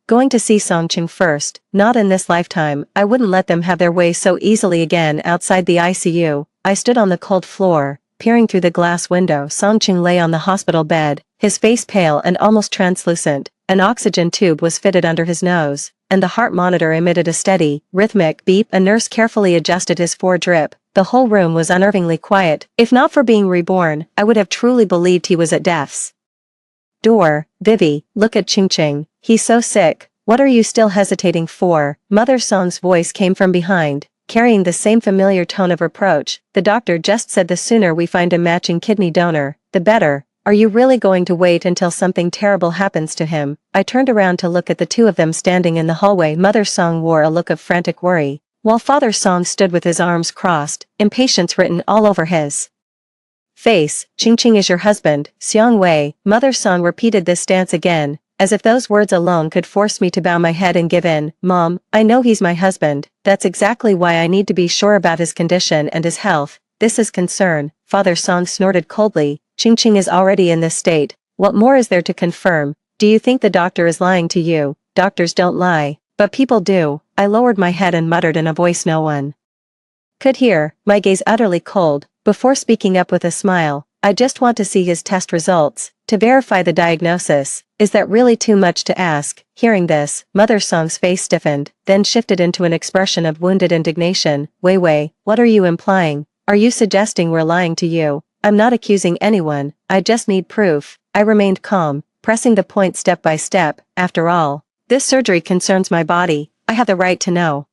going to see Songqing first. Not in this lifetime. I wouldn't let them have their way so easily again. Outside the ICU, I stood on the cold floor, peering through the glass window. Songqing lay on the hospital bed, his face pale and almost translucent. An oxygen tube was fitted under his nose, and the heart monitor emitted a steady, rhythmic beep. A nurse carefully adjusted his drip. The whole room was unnervingly quiet. If not for being reborn, I would have truly believed he was at death's door. Vivi, look at Qingqing. He's so sick. What are you still hesitating for? Mother Song's voice came from behind, carrying the same familiar tone of reproach. The doctor just said the sooner we find a matching kidney donor, the better. Are you really going to wait until something terrible happens to him? I turned around to look at the two of them standing in the hallway. Mother Song wore a look of frantic worry, while Father Song stood with his arms crossed, impatience written all over his face. Qingqing is your husband, Xiang Wei. Mother Song repeated this stance again, as if those words alone could force me to bow my head and give in. Mom, I know he's my husband. That's exactly why I need to be sure about his condition and his health. This is concern. Father Song snorted coldly. Qingqing is already in this state. What more is there to confirm? Do you think the doctor is lying to you? Doctors don't lie, but people do. I lowered my head and muttered in a voice no one could hear, my gaze utterly cold. Before speaking up with a smile, I just want to see his test results, to verify the diagnosis. Is that really too much to ask? Hearing this, Mother Song's face stiffened, then shifted into an expression of wounded indignation. Wei, what are you implying? Are you suggesting we're lying to you? I'm not accusing anyone, I just need proof. I remained calm, pressing the point step by step. After all, this surgery concerns my body. I have the right to know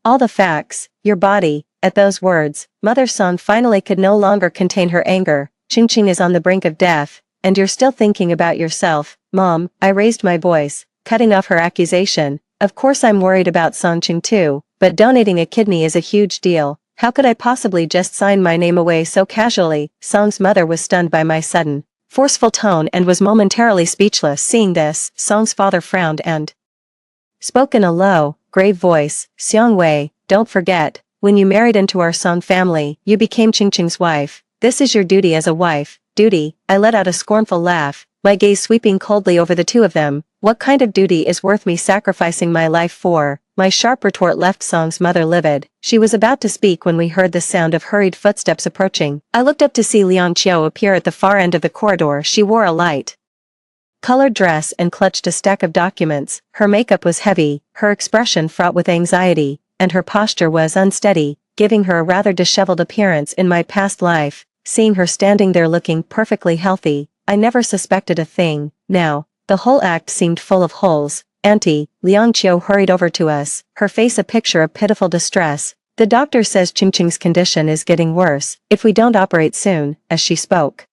all the facts. Your body. At those words, Mother Song finally could no longer contain her anger. Qingqing is on the brink of death, and you're still thinking about yourself. Mom, I raised my voice, cutting off her accusation. Of course I'm worried about Songqing too, but donating a kidney is a huge deal. How could I possibly just sign my name away so casually? Song's mother was stunned by my sudden, forceful tone and was momentarily speechless. Seeing this, Song's father frowned and spoke in a low, grave voice. Xiang Wei, don't forget, when you married into our Song family, you became Qingqing's wife. This is your duty as a wife. Duty? I let out a scornful laugh, my gaze sweeping coldly over the two of them. What kind of duty is worth me sacrificing my life for? My sharp retort left Song's mother livid. She was about to speak when we heard the sound of hurried footsteps approaching. I looked up to see Liang Qiu appear at the far end of the corridor. She wore a light colored dress and clutched a stack of documents. Her makeup was heavy, her expression fraught with anxiety, and her posture was unsteady, giving her a rather disheveled appearance. In my past life, seeing her standing there looking perfectly healthy, I never suspected a thing. Now, the whole act seemed full of holes. Auntie, Liang Qiu hurried over to us, her face a picture of pitiful distress. The doctor says Qingqing's condition is getting worse, if we don't operate soon. As she spoke,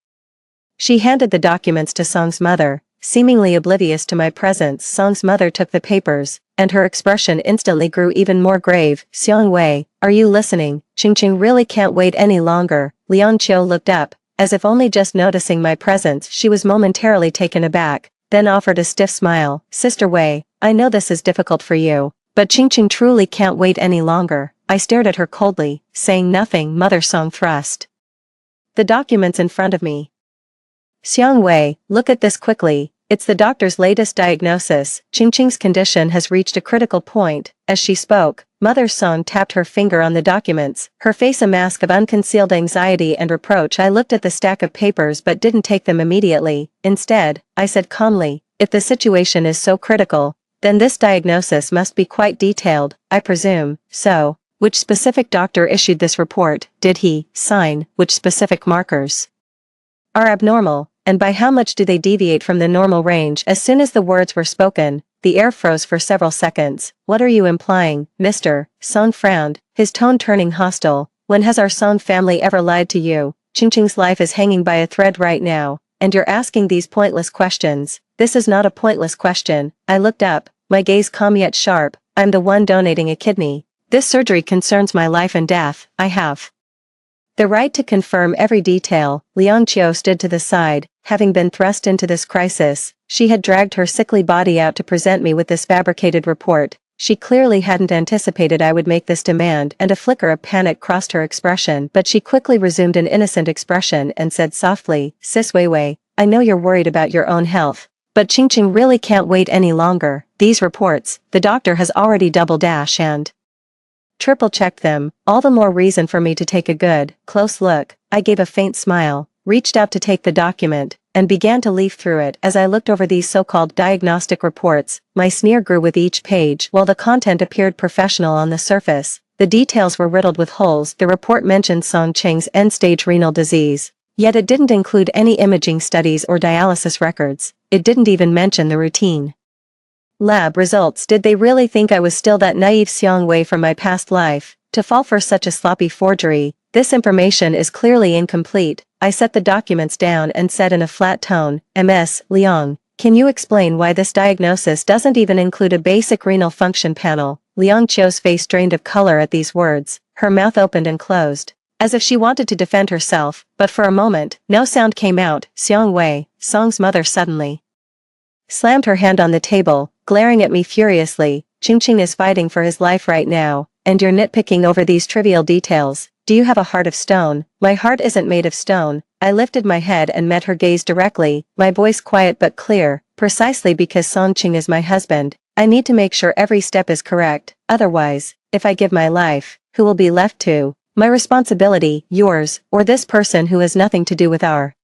she handed the documents to Song's mother. Seemingly oblivious to my presence, Song's mother took the papers, and her expression instantly grew even more grave. Xiang Wei, are you listening? Qingqing really can't wait any longer. Liang Qiu looked up, as if only just noticing my presence. She was momentarily taken aback, then offered a stiff smile. Sister Wei, I know this is difficult for you, but Qingqing truly can't wait any longer. I stared at her coldly, saying nothing. Mother Song thrust the documents in front of me. Xiang Wei, look at this quickly. It's the doctor's latest diagnosis. Qingqing's condition has reached a critical point. As she spoke, Mother Song tapped her finger on the documents, her face a mask of unconcealed anxiety and reproach. I looked at the stack of papers but didn't take them immediately. Instead, I said calmly, if the situation is so critical, then this diagnosis must be quite detailed, I presume. So, which specific doctor issued this report? Did he sign? Which specific markers are abnormal? And by how much do they deviate from the normal range? As soon as the words were spoken, the air froze for several seconds. What are you implying, Mr. Song frowned, his tone turning hostile. When has our Song family ever lied to you? Qingqing's life is hanging by a thread right now, and you're asking these pointless questions. This is not a pointless question. I looked up, my gaze calm yet sharp. I'm the one donating a kidney. This surgery concerns my life and death. I have the right to confirm every detail. Liang Qiu stood to the side. Having been thrust into this crisis, she had dragged her sickly body out to present me with this fabricated report. She clearly hadn't anticipated I would make this demand, and a flicker of panic crossed her expression, but she quickly resumed an innocent expression and said softly, Sis Weiwei, I know you're worried about your own health, but Qingqing really can't wait any longer. These reports, the doctor has already double-dash and triple-checked them, all the more reason for me to take a good, close look. I gave a faint smile, reached out to take the document, and began to leaf through it. As I looked over these so-called diagnostic reports, my sneer grew with each page. While the content appeared professional on the surface, the details were riddled with holes. The report mentioned Song Qing's end-stage renal disease, yet it didn't include any imaging studies or dialysis records. It didn't even mention the routine lab results. Did they really think I was still that naive Xiang Wei from my past life, to fall for such a sloppy forgery? This information is clearly incomplete. I set the documents down and said in a flat tone, Ms. Liang, can you explain why this diagnosis doesn't even include a basic renal function panel? Liang Qiu's face drained of color at these words, her mouth opened and closed, as if she wanted to defend herself, but for a moment, no sound came out. Xiang Wei, Song's mother suddenly slammed her hand on the table, glaring at me furiously. Qingqing is fighting for his life right now, and you're nitpicking over these trivial details. Do you have a heart of stone? My heart isn't made of stone. I lifted my head and met her gaze directly, my voice quiet but clear. Precisely because Song Qing is my husband, I need to make sure every step is correct. Otherwise, if I give my life, who will be left to? My responsibility, yours, or this person who has nothing to do with our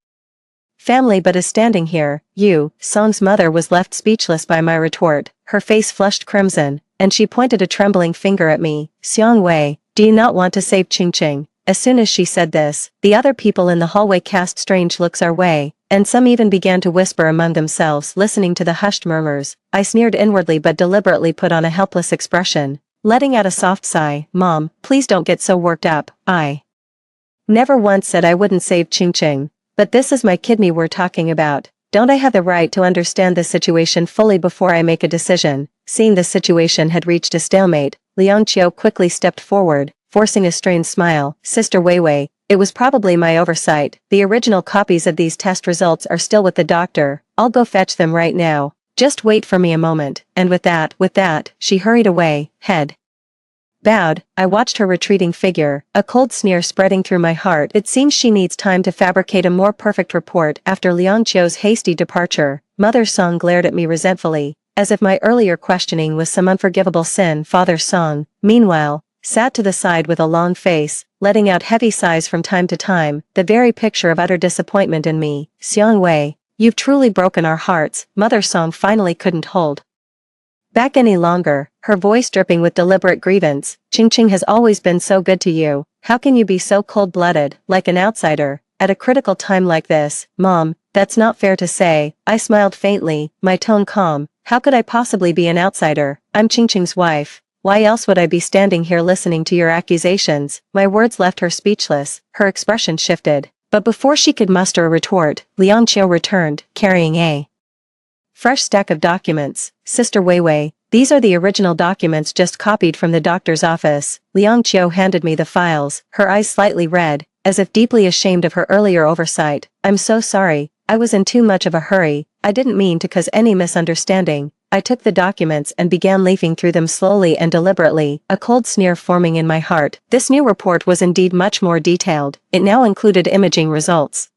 family but is standing here? You. Song's mother was left speechless by my retort. Her face flushed crimson, and she pointed a trembling finger at me. Xiang Wei, do you not want to save Qingqing? As soon as she said this, the other people in the hallway cast strange looks our way, and some even began to whisper among themselves. Listening to the hushed murmurs, I sneered inwardly but deliberately put on a helpless expression, letting out a soft sigh. Mom, please don't get so worked up. I never once said I wouldn't save Qingqing. But this is my kidney we're talking about. Don't I have the right to understand the situation fully before I make a decision? Seeing the situation had reached a stalemate, Liang Qiu quickly stepped forward, forcing a strained smile. Sister Weiwei, it was probably my oversight. The original copies of these test results are still with the doctor. I'll go fetch them right now. Just wait for me a moment. And with that, she hurried away, head bowed. I watched her retreating figure, a cold sneer spreading through my heart. It seems she needs time to fabricate a more perfect report. After Liang Qiu's hasty departure, Mother Song glared at me resentfully, as if my earlier questioning was some unforgivable sin. Father Song, meanwhile, sat to the side with a long face, letting out heavy sighs from time to time, the very picture of utter disappointment in me. Xiang Wei, you've truly broken our hearts. Mother Song finally couldn't hold back any longer, her voice dripping with deliberate grievance. Qingqing has always been so good to you. How can you be so cold-blooded, like an outsider, at a critical time like this? Mom, that's not fair to say. I smiled faintly, my tone calm. How could I possibly be an outsider? I'm Qingqing's wife. Why else would I be standing here listening to your accusations? My words left her speechless, her expression shifted. But before she could muster a retort, Liang Qiu returned, carrying a fresh stack of documents. Sister Weiwei, these are the original documents just copied from the doctor's office. Liang Qiu handed me the files, her eyes slightly red, as if deeply ashamed of her earlier oversight. I'm so sorry, I was in too much of a hurry. I didn't mean to cause any misunderstanding. I took the documents and began leafing through them slowly and deliberately, a cold sneer forming in my heart. This new report was indeed much more detailed. It now included imaging results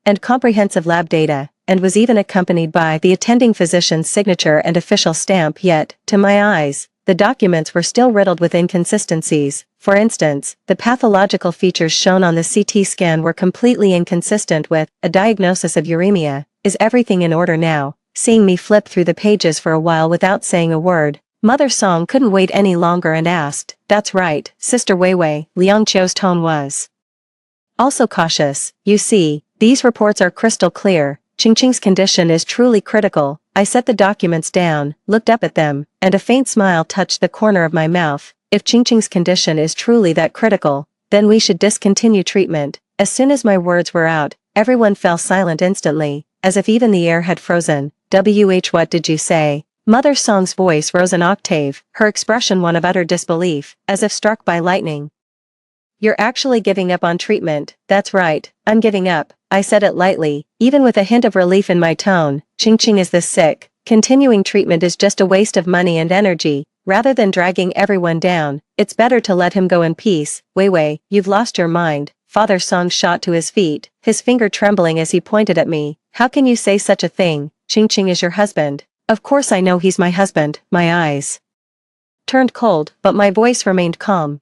and comprehensive lab data, and was even accompanied by the attending physician's signature and official stamp. Yet, to my eyes, the documents were still riddled with inconsistencies. For instance, the pathological features shown on the CT scan were completely inconsistent with a diagnosis of uremia. Is everything in order now? Seeing me flip through the pages for a while without saying a word, Mother Song couldn't wait any longer and asked, "That's right, Sister Weiwei." Liang Qiu's tone was also cautious. "You see, these reports are crystal clear. Qingqing's condition is truly critical." I set the documents down, looked up at them, and a faint smile touched the corner of my mouth. If Qingqing's condition is truly that critical, then we should discontinue treatment. As soon as my words were out, everyone fell silent instantly, as if even the air had frozen. What did you say?" Mother Song's voice rose an octave, her expression one of utter disbelief, as if struck by lightning. "You're actually giving up on treatment." "That's right, I'm giving up," I said it lightly, even with a hint of relief in my tone. "Qingqing is this sick. Continuing treatment is just a waste of money and energy. Rather than dragging everyone down, it's better to let him go in peace." "Weiwei, you've lost your mind." Father Song shot to his feet, his finger trembling as he pointed at me. "How can you say such a thing? Qingqing is your husband." "Of course I know he's my husband." My eyes turned cold, but my voice remained calm.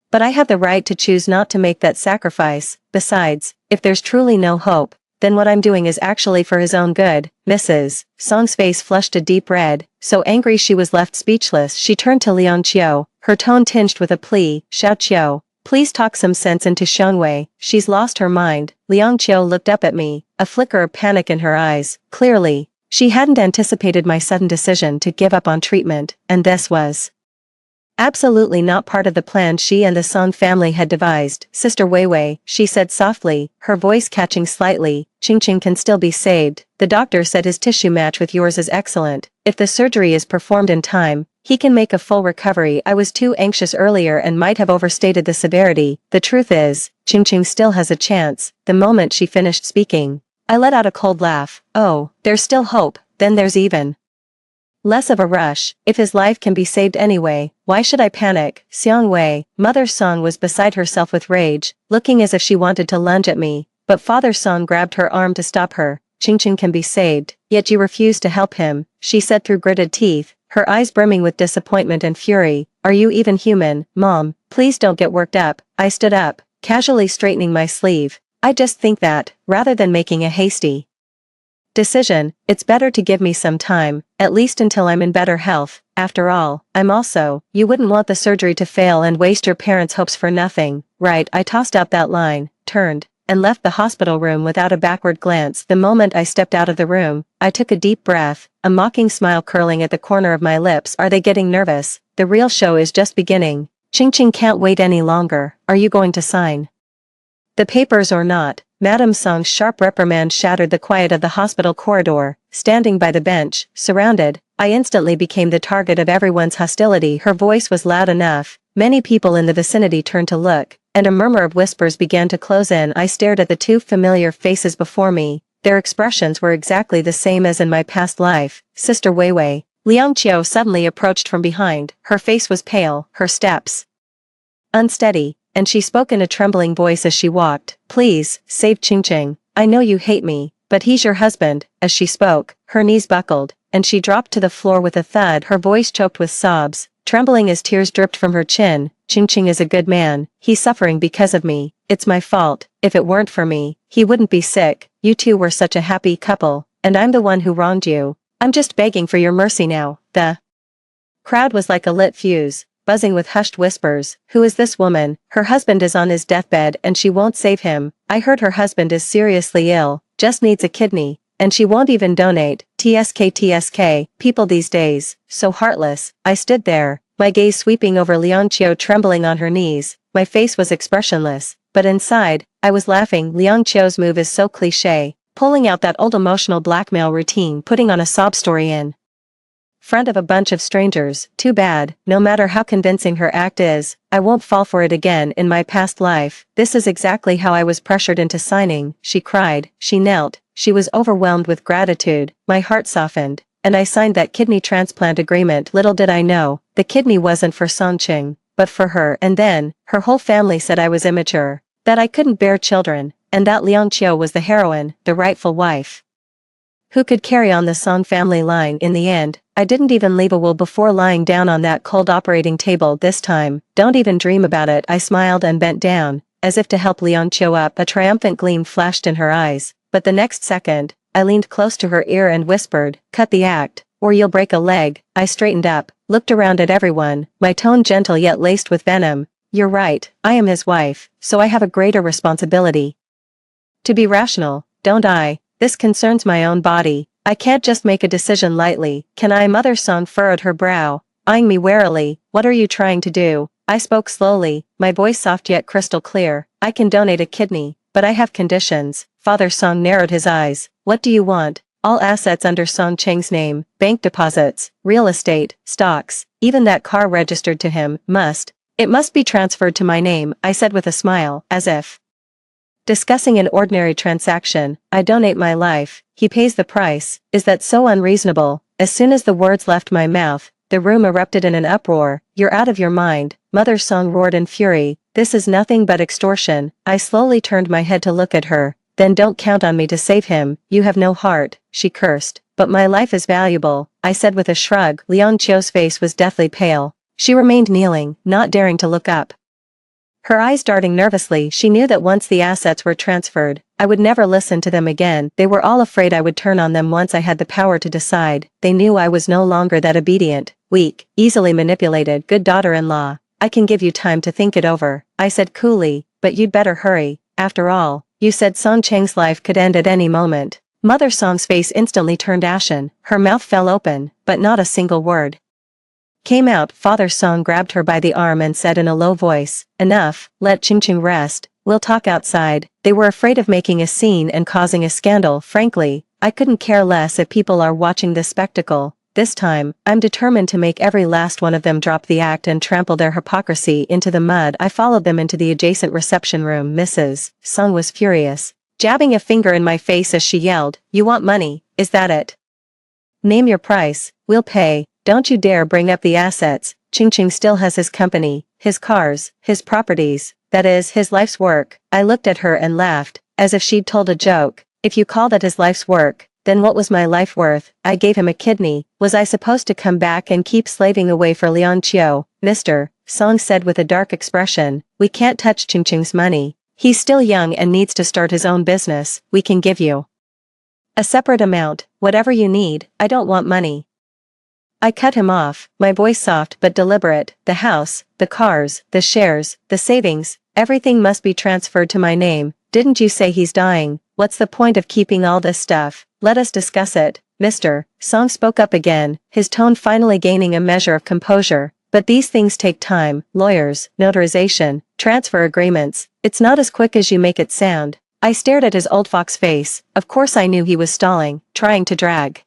"But I have the right to choose not to make that sacrifice. Besides, if there's truly no hope, then what I'm doing is actually for his own good." Mrs. Song's face flushed a deep red, so angry she was left speechless. She turned to Liang Qiu, her tone tinged with a plea. "Xiao Qiu, please talk some sense into Xiangwei. She's lost her mind." Liang Qiu looked up at me, a flicker of panic in her eyes. Clearly, she hadn't anticipated my sudden decision to give up on treatment, and this was absolutely not part of the plan she and the Song family had devised. "Sister Weiwei," she said softly, her voice catching slightly, "Qingqing can still be saved. The doctor said his tissue match with yours is excellent. If the surgery is performed in time, he can make a full recovery." I was too anxious earlier and might have overstated the severity. "The truth is, Qingqing still has a chance." The moment she finished speaking, I let out a cold laugh. "Oh, there's still hope, then there's even less of a rush. If his life can be saved anyway, why should I panic?" "Xiang Wei." Mother Song was beside herself with rage, looking as if she wanted to lunge at me, but Father Song grabbed her arm to stop her. "Qingqing can be saved, yet you refuse to help him," she said through gritted teeth, her eyes brimming with disappointment and fury. "Are you even human?" "Mom, please don't get worked up." I stood up, casually straightening my sleeve. "I just think that, rather than making a hasty decision, it's better to give me some time, at least until I'm in better health. After all, you wouldn't want the surgery to fail and waste your parents' hopes for nothing, right?" I tossed out that line, turned, and left the hospital room without a backward glance. The moment I stepped out of the room, I took a deep breath, a mocking smile curling at the corner of my lips. Are they getting nervous? The real show is just beginning. Qingqing can't wait any longer. Are you going to sign the papers or not? Madame Song's sharp reprimand shattered the quiet of the hospital corridor. Standing by the bench, surrounded, I instantly became the target of everyone's hostility. Her voice was loud enough. Many people in the vicinity turned to look, and a murmur of whispers began to close in. I stared at the two familiar faces before me. Their expressions were exactly the same as in my past life. "Sister Weiwei." Liang Qiu suddenly approached from behind. Her face was pale, her steps unsteady, and she spoke in a trembling voice as she walked. "Please, save Qingqing. I know you hate me, but he's your husband." As she spoke, her knees buckled, and she dropped to the floor with a thud, her voice choked with sobs, trembling as tears dripped from her chin. "Qingqing is a good man. He's suffering because of me. It's my fault. If it weren't for me, he wouldn't be sick. You two were such a happy couple, and I'm the one who wronged you. I'm just begging for your mercy now." The crowd was like a lit fuse, buzzing with hushed whispers. "Who is this woman? Her husband is on his deathbed and she won't save him. I heard her husband is seriously ill, just needs a kidney, and she won't even donate. TSK. People these days, so heartless." I stood there, my gaze sweeping over Liang Qiu trembling on her knees. My face was expressionless, but inside, I was laughing. Liang Qiu's move is so cliché, pulling out that old emotional blackmail routine, putting on a sob story in front of a bunch of strangers. Too bad. No matter how convincing her act is, I won't fall for it again. In my past life, this is exactly how I was pressured into signing. She cried, she knelt, she was overwhelmed with gratitude. My heart softened. and I signed that kidney transplant agreement. Little did I know, the kidney wasn't for Song Qing, but for her. And then, her whole family said I was immature, that I couldn't bear children, and that Liang Qiu was the heroine, the rightful wife, who could carry on the Song family line. In the end, I didn't even leave a will before lying down on that cold operating table this time. Don't even dream about it. I smiled and bent down, as if to help Liang Qiu up. A triumphant gleam flashed in her eyes, but the next second, I leaned close to her ear and whispered, "Cut the act, or you'll break a leg." I straightened up, looked around at everyone, my tone gentle yet laced with venom. "You're right, I am his wife, so I have a greater responsibility to be rational, don't I? This concerns my own body. I can't just make a decision lightly, can I?" Mother Song furrowed her brow, eyeing me warily. "What are you trying to do?" I spoke slowly, my voice soft yet crystal clear. "I can donate a kidney, but I have conditions." Father Song narrowed his eyes. "What do you want?" "All assets under Song Cheng's name, bank deposits, real estate, stocks, even that car registered to him, it must be transferred to my name," I said with a smile, as if discussing an ordinary transaction. "I donate my life, he pays the price." "Is that so unreasonable?" As soon as the words left my mouth, the room erupted in an uproar. "You're out of your mind," Mother Song roared in fury. "This is nothing but extortion." I slowly turned my head to look at her. "Then don't count on me to save him, you have no heart," she cursed. "But my life is valuable," I said with a shrug. Liang Qiu's face was deathly pale. She remained kneeling, not daring to look up, her eyes darting nervously. She knew that once the assets were transferred, I would never listen to them again. They were all afraid I would turn on them once I had the power to decide. They knew I was no longer that obedient, weak, easily manipulated good daughter-in-law. "I can give you time to think it over," I said coolly, "but you'd better hurry. After all, you said Song Cheng's life could end at any moment." Mother Song's face instantly turned ashen, her mouth fell open, but not a single word came out. Father Song grabbed her by the arm and said in a low voice, "Enough, let Qingqing rest, we'll talk outside." They were afraid of making a scene and causing a scandal. Frankly, I couldn't care less if people are watching this spectacle. This time, I'm determined to make every last one of them drop the act and trample their hypocrisy into the mud. I followed them into the adjacent reception room. Mrs. Song was furious, jabbing a finger in my face as she yelled, "You want money, is that it? Name your price, we'll pay. Don't you dare bring up the assets. Qingqing still has his company, his cars, his properties, that is, his life's work." I looked at her and laughed, as if she'd told a joke. "If you call that his life's work, then what was my life worth? I gave him a kidney. Was I supposed to come back and keep slaving away for Liang Qiu?" "Mr. Song said with a dark expression, "We can't touch Qingqing's money. He's still young and needs to start his own business. We can give you a separate amount, whatever you need. I don't want money." I cut him off, my voice soft but deliberate. "The house, the cars, the shares, the savings, everything must be transferred to my name. Didn't you say he's dying? What's the point of keeping all this stuff? Let us discuss it." Mr. Song spoke up again, his tone finally gaining a measure of composure. "But these things take time, lawyers, notarization, transfer agreements. It's not as quick as you make it sound." I stared at his old fox face. Of course I knew he was stalling, trying to drag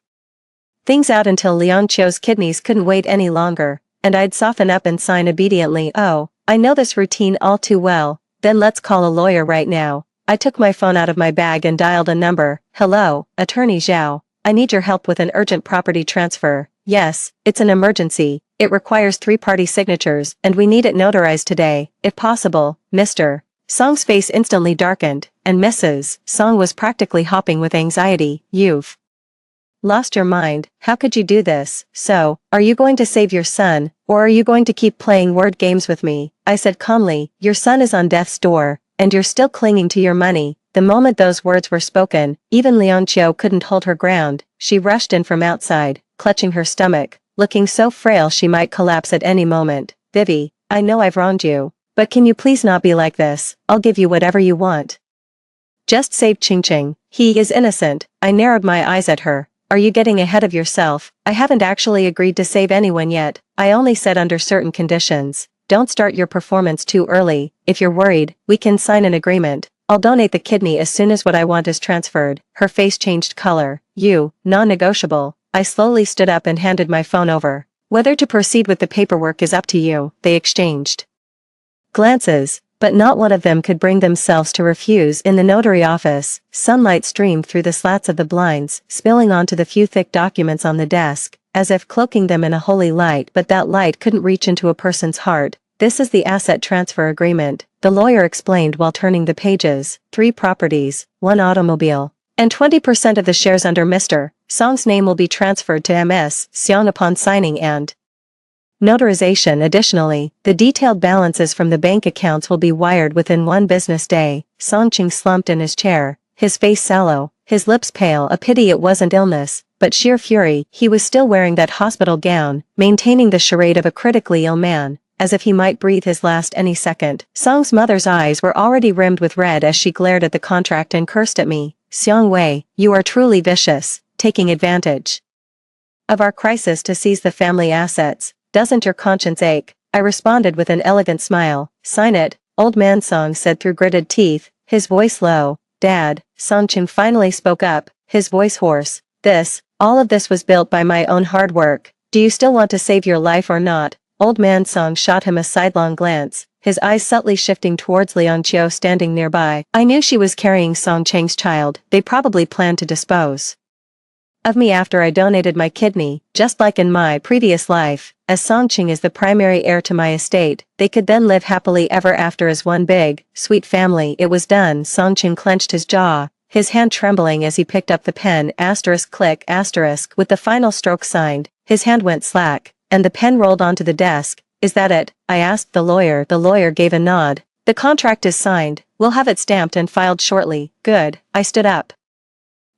things out until Liang Qiu's kidneys couldn't wait any longer, and I'd soften up and sign obediently. "Oh, I know this routine all too well, then let's call a lawyer right now." I took my phone out of my bag and dialed a number. "Hello, Attorney Zhao. I need your help with an urgent property transfer." "Yes, it's an emergency. It requires 3-party signatures, and we need it notarized today, if possible." Mr. Song's face instantly darkened, and Mrs. Song was practically hopping with anxiety. "You've lost your mind. How could you do this? So, are you going to save your son, or are you going to keep playing word games with me?" I said calmly. "Your son is on death's door, and you're still clinging to your money." The moment those words were spoken, even Liang Qiu couldn't hold her ground. She rushed in from outside, clutching her stomach, looking so frail she might collapse at any moment. "Vivi, I know I've wronged you, but can you please not be like this? I'll give you whatever you want. Just save Qingqing. He is innocent." I narrowed my eyes at her. "Are you getting ahead of yourself? I haven't actually agreed to save anyone yet. I only said under certain conditions. Don't start your performance too early. If you're worried, we can sign an agreement. I'll donate the kidney as soon as what I want is transferred." Her face changed color. "You, non-negotiable." I slowly stood up and handed my phone over. "Whether to proceed with the paperwork is up to you." They exchanged glances, but not one of them could bring themselves to refuse. In the notary office, sunlight streamed through the slats of the blinds, spilling onto the few thick documents on the desk, as if cloaking them in a holy light, but that light couldn't reach into a person's heart. "This is the asset transfer agreement," the lawyer explained while turning the pages. 3 properties, 1 automobile, and 20% of the shares under Mr. Song's name will be transferred to Ms. Xiang upon signing and notarization. Additionally, the detailed balances from the bank accounts will be wired within 1 business day. Song Qing slumped in his chair, his face sallow, his lips pale. A pity it wasn't illness, but sheer fury. He was still wearing that hospital gown, maintaining the charade of a critically ill man, as if he might breathe his last any second. Song's mother's eyes were already rimmed with red as she glared at the contract and cursed at me. "Xiang Wei, you are truly vicious, taking advantage of our crisis to seize the family assets. Doesn't your conscience ache?" I responded with an elegant smile. "Sign it," Old Man Song said through gritted teeth, his voice low. "Dad," Song Qing finally spoke up, his voice hoarse. All of this was built by my own hard work. Do you still want to save your life or not?" Old Man Song shot him a sidelong glance, his eyes subtly shifting towards Liang Qiu standing nearby. I knew she was carrying Song Cheng's child. They probably planned to dispose of me after I donated my kidney, just like in my previous life. As Song Qing is the primary heir to my estate, they could then live happily ever after as one big, sweet family. It was done. Song Qing clenched his jaw, his hand trembling as he picked up the pen. Click, with the final stroke signed, his hand went slack, and the pen rolled onto the desk. "Is that it?" I asked the lawyer. The lawyer gave a nod. "The contract is signed. We'll have it stamped and filed shortly." "Good." I stood up,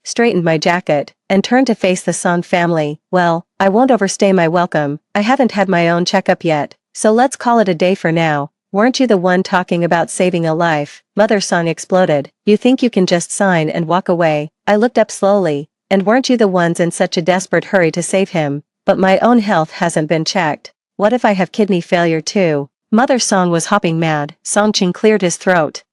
straightened my jacket, and turned to face the Song family. "Well, I won't overstay my welcome. I haven't had my own checkup yet, so let's call it a day for now. Weren't you the one talking about saving a life?" Mother Song exploded. "You think you can just sign and walk away?" I looked up slowly. "And weren't you the ones in such a desperate hurry to save him? But my own health hasn't been checked. What if I have kidney failure too?" Mother Song was hopping mad. Song Qing cleared his throat,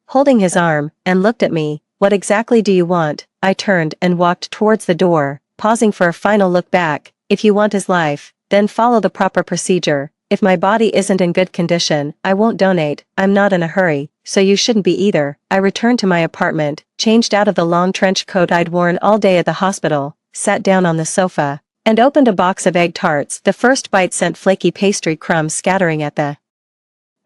holding his arm, and looked at me. "What exactly do you want?" I turned and walked towards the door, pausing for a final look back. "If you want his life, then follow the proper procedure. If my body isn't in good condition, I won't donate. I'm not in a hurry, so you shouldn't be either." I returned to my apartment, changed out of the long trench coat I'd worn all day at the hospital, sat down on the sofa, and opened a box of egg tarts. The first bite sent flaky pastry crumbs scattering at the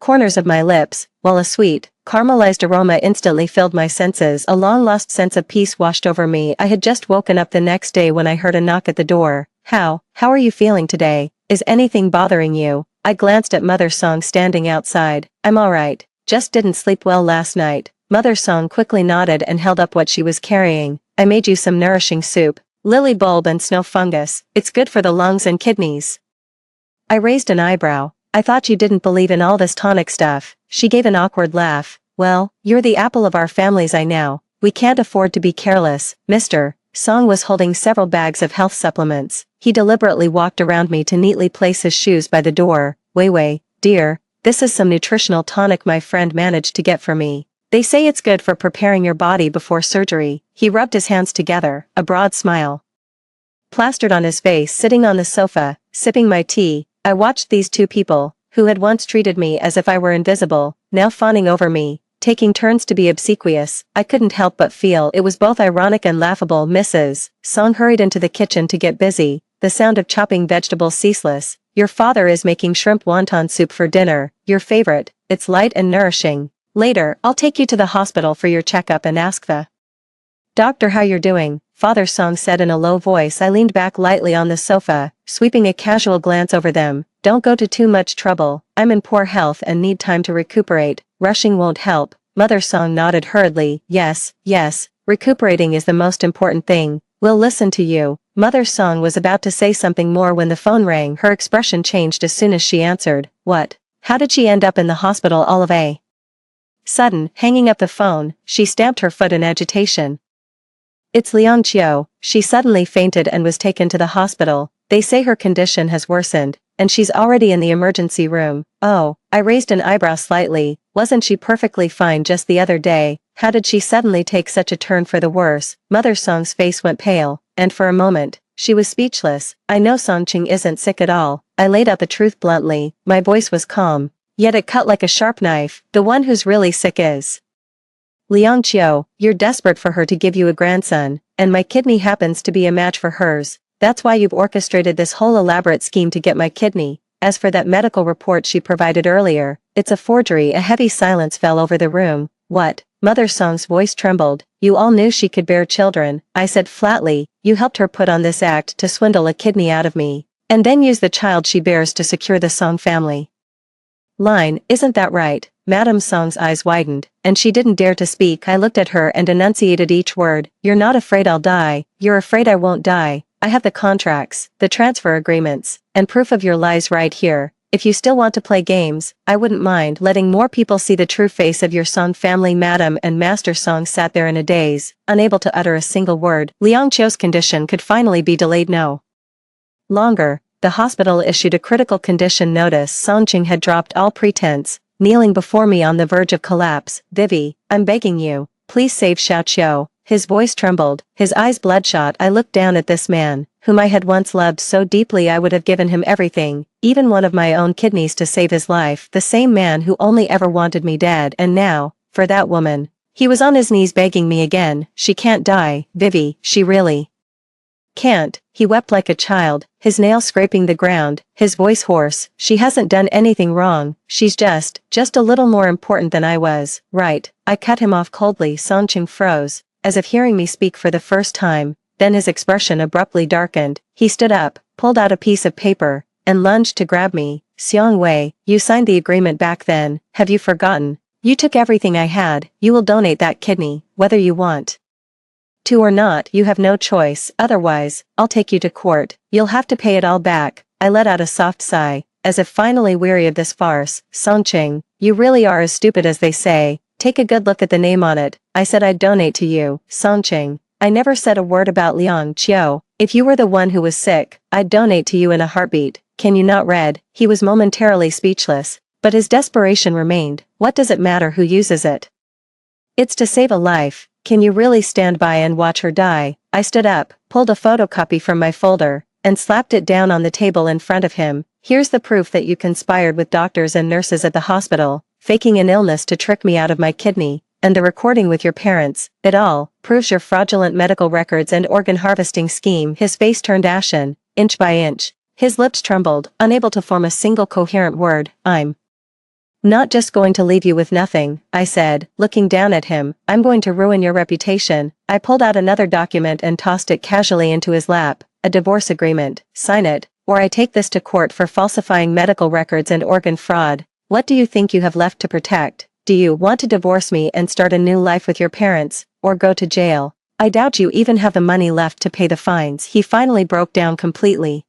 corners of my lips, while a sweet, caramelized aroma instantly filled my senses. A long-lost sense of peace washed over me. I had just woken up the next day when I heard a knock at the door. How are you feeling today? Is anything bothering you?" I glanced at Mother Song standing outside. "I'm alright, just didn't sleep well last night." Mother Song quickly nodded and held up what she was carrying. "I made you some nourishing soup. Lily bulb and snow fungus. It's good for the lungs and kidneys." I raised an eyebrow. "I thought you didn't believe in all this tonic stuff." She gave an awkward laugh. "Well, you're the apple of our family's eye now. We can't afford to be careless." Mr. Song was holding several bags of health supplements. He deliberately walked around me to neatly place his shoes by the door. Wei, dear, this is some nutritional tonic my friend managed to get for me. They say it's good for preparing your body before surgery." He rubbed his hands together, a broad smile plastered on his face. Sitting on the sofa, sipping my tea, I watched these two people, who had once treated me as if I were invisible, now fawning over me, taking turns to be obsequious. I couldn't help but feel it was both ironic and laughable. Mrs. Song hurried into the kitchen to get busy, the sound of chopping vegetables ceaseless. "Your father is making shrimp wonton soup for dinner, your favorite. It's light and nourishing. Later, I'll take you to the hospital for your checkup and ask the doctor how you're doing," Father Song said in a low voice. I leaned back lightly on the sofa, sweeping a casual glance over them. "Don't go to too much trouble. I'm in poor health and need time to recuperate. Rushing won't help." Mother Song nodded hurriedly. Yes, recuperating is the most important thing. We'll listen to you." Mother Song was about to say something more when the phone rang. Her expression changed as soon as she answered. "What? How did she end up in the hospital all of a sudden?" Hanging up the phone, she stamped her foot in agitation. "It's Liang Qiu. She suddenly fainted and was taken to the hospital. They say her condition has worsened, and she's already in the emergency room." "Oh," I raised an eyebrow slightly. "Wasn't she perfectly fine just the other day? How did she suddenly take such a turn for the worse?" Mother Song's face went pale, and for a moment, she was speechless. "I know Song Qing isn't sick at all." I laid out the truth bluntly. My voice was calm. Yet it cut like a sharp knife. The one who's really sick is Liang Qiu. You're desperate for her to give you a grandson, and my kidney happens to be a match for hers. That's why you've orchestrated this whole elaborate scheme to get my kidney. As for that medical report she provided earlier, it's a forgery. A heavy silence fell over the room. What? Mother Song's voice trembled. You all knew she could bear children, I said flatly. You helped her put on this act to swindle a kidney out of me, and then use the child she bears to secure the Song family line. Isn't that right? Madame Song's eyes widened, and she didn't dare to speak. I looked at her and enunciated each word. You're not afraid I'll die. You're afraid I won't die. I have the contracts, the transfer agreements, and proof of your lies right here. If you still want to play games, I wouldn't mind letting more people see the true face of your Song family. Madame and Master Song sat there in a daze, unable to utter a single word. Liang Qiu's condition could finally be delayed no longer. The hospital issued a critical condition notice. Song Qing had dropped all pretense, kneeling before me on the verge of collapse. Vivi, I'm begging you, please save Xiao Qiu. His voice trembled, his eyes bloodshot. I looked down at this man, whom I had once loved so deeply I would have given him everything, even one of my own kidneys to save his life. The same man who only ever wanted me dead, and now, for that woman. He was on his knees begging me again. She can't die, Vivi, she really can't. He wept like a child, his nails scraping the ground, his voice hoarse. She hasn't done anything wrong, she's just a little more important than I was, right? I cut him off coldly. Song Qing froze, as if hearing me speak for the first time, then his expression abruptly darkened. He stood up, pulled out a piece of paper, and lunged to grab me. Xiang Wei, you signed the agreement back then, have you forgotten? You took everything I had. You will donate that kidney, whether you want to or not. You have no choice, otherwise, I'll take you to court. You'll have to pay it all back. I let out a soft sigh, as if finally weary of this farce. Song Qing, you really are as stupid as they say. Take a good look at the name on it. I said I'd donate to you, Song Qing. I never said a word about Liang Qiu. If you were the one who was sick, I'd donate to you in a heartbeat. Can you not read? He was momentarily speechless, but his desperation remained. What does it matter who uses it? It's to save a life. Can you really stand by and watch her die? I stood up, pulled a photocopy from my folder, and slapped it down on the table in front of him. Here's the proof that you conspired with doctors and nurses at the hospital, faking an illness to trick me out of my kidney, and the recording with your parents. It all proves your fraudulent medical records and organ harvesting scheme. His face turned ashen, inch by inch. His lips trembled, unable to form a single coherent word. I'm not just going to leave you with nothing, I said, looking down at him. I'm going to ruin your reputation. I pulled out another document and tossed it casually into his lap. A divorce agreement. Sign it, or I take this to court for falsifying medical records and organ fraud. What do you think you have left to protect? Do you want to divorce me and start a new life with your parents, or go to jail? I doubt you even have the money left to pay the fines. He finally broke down completely,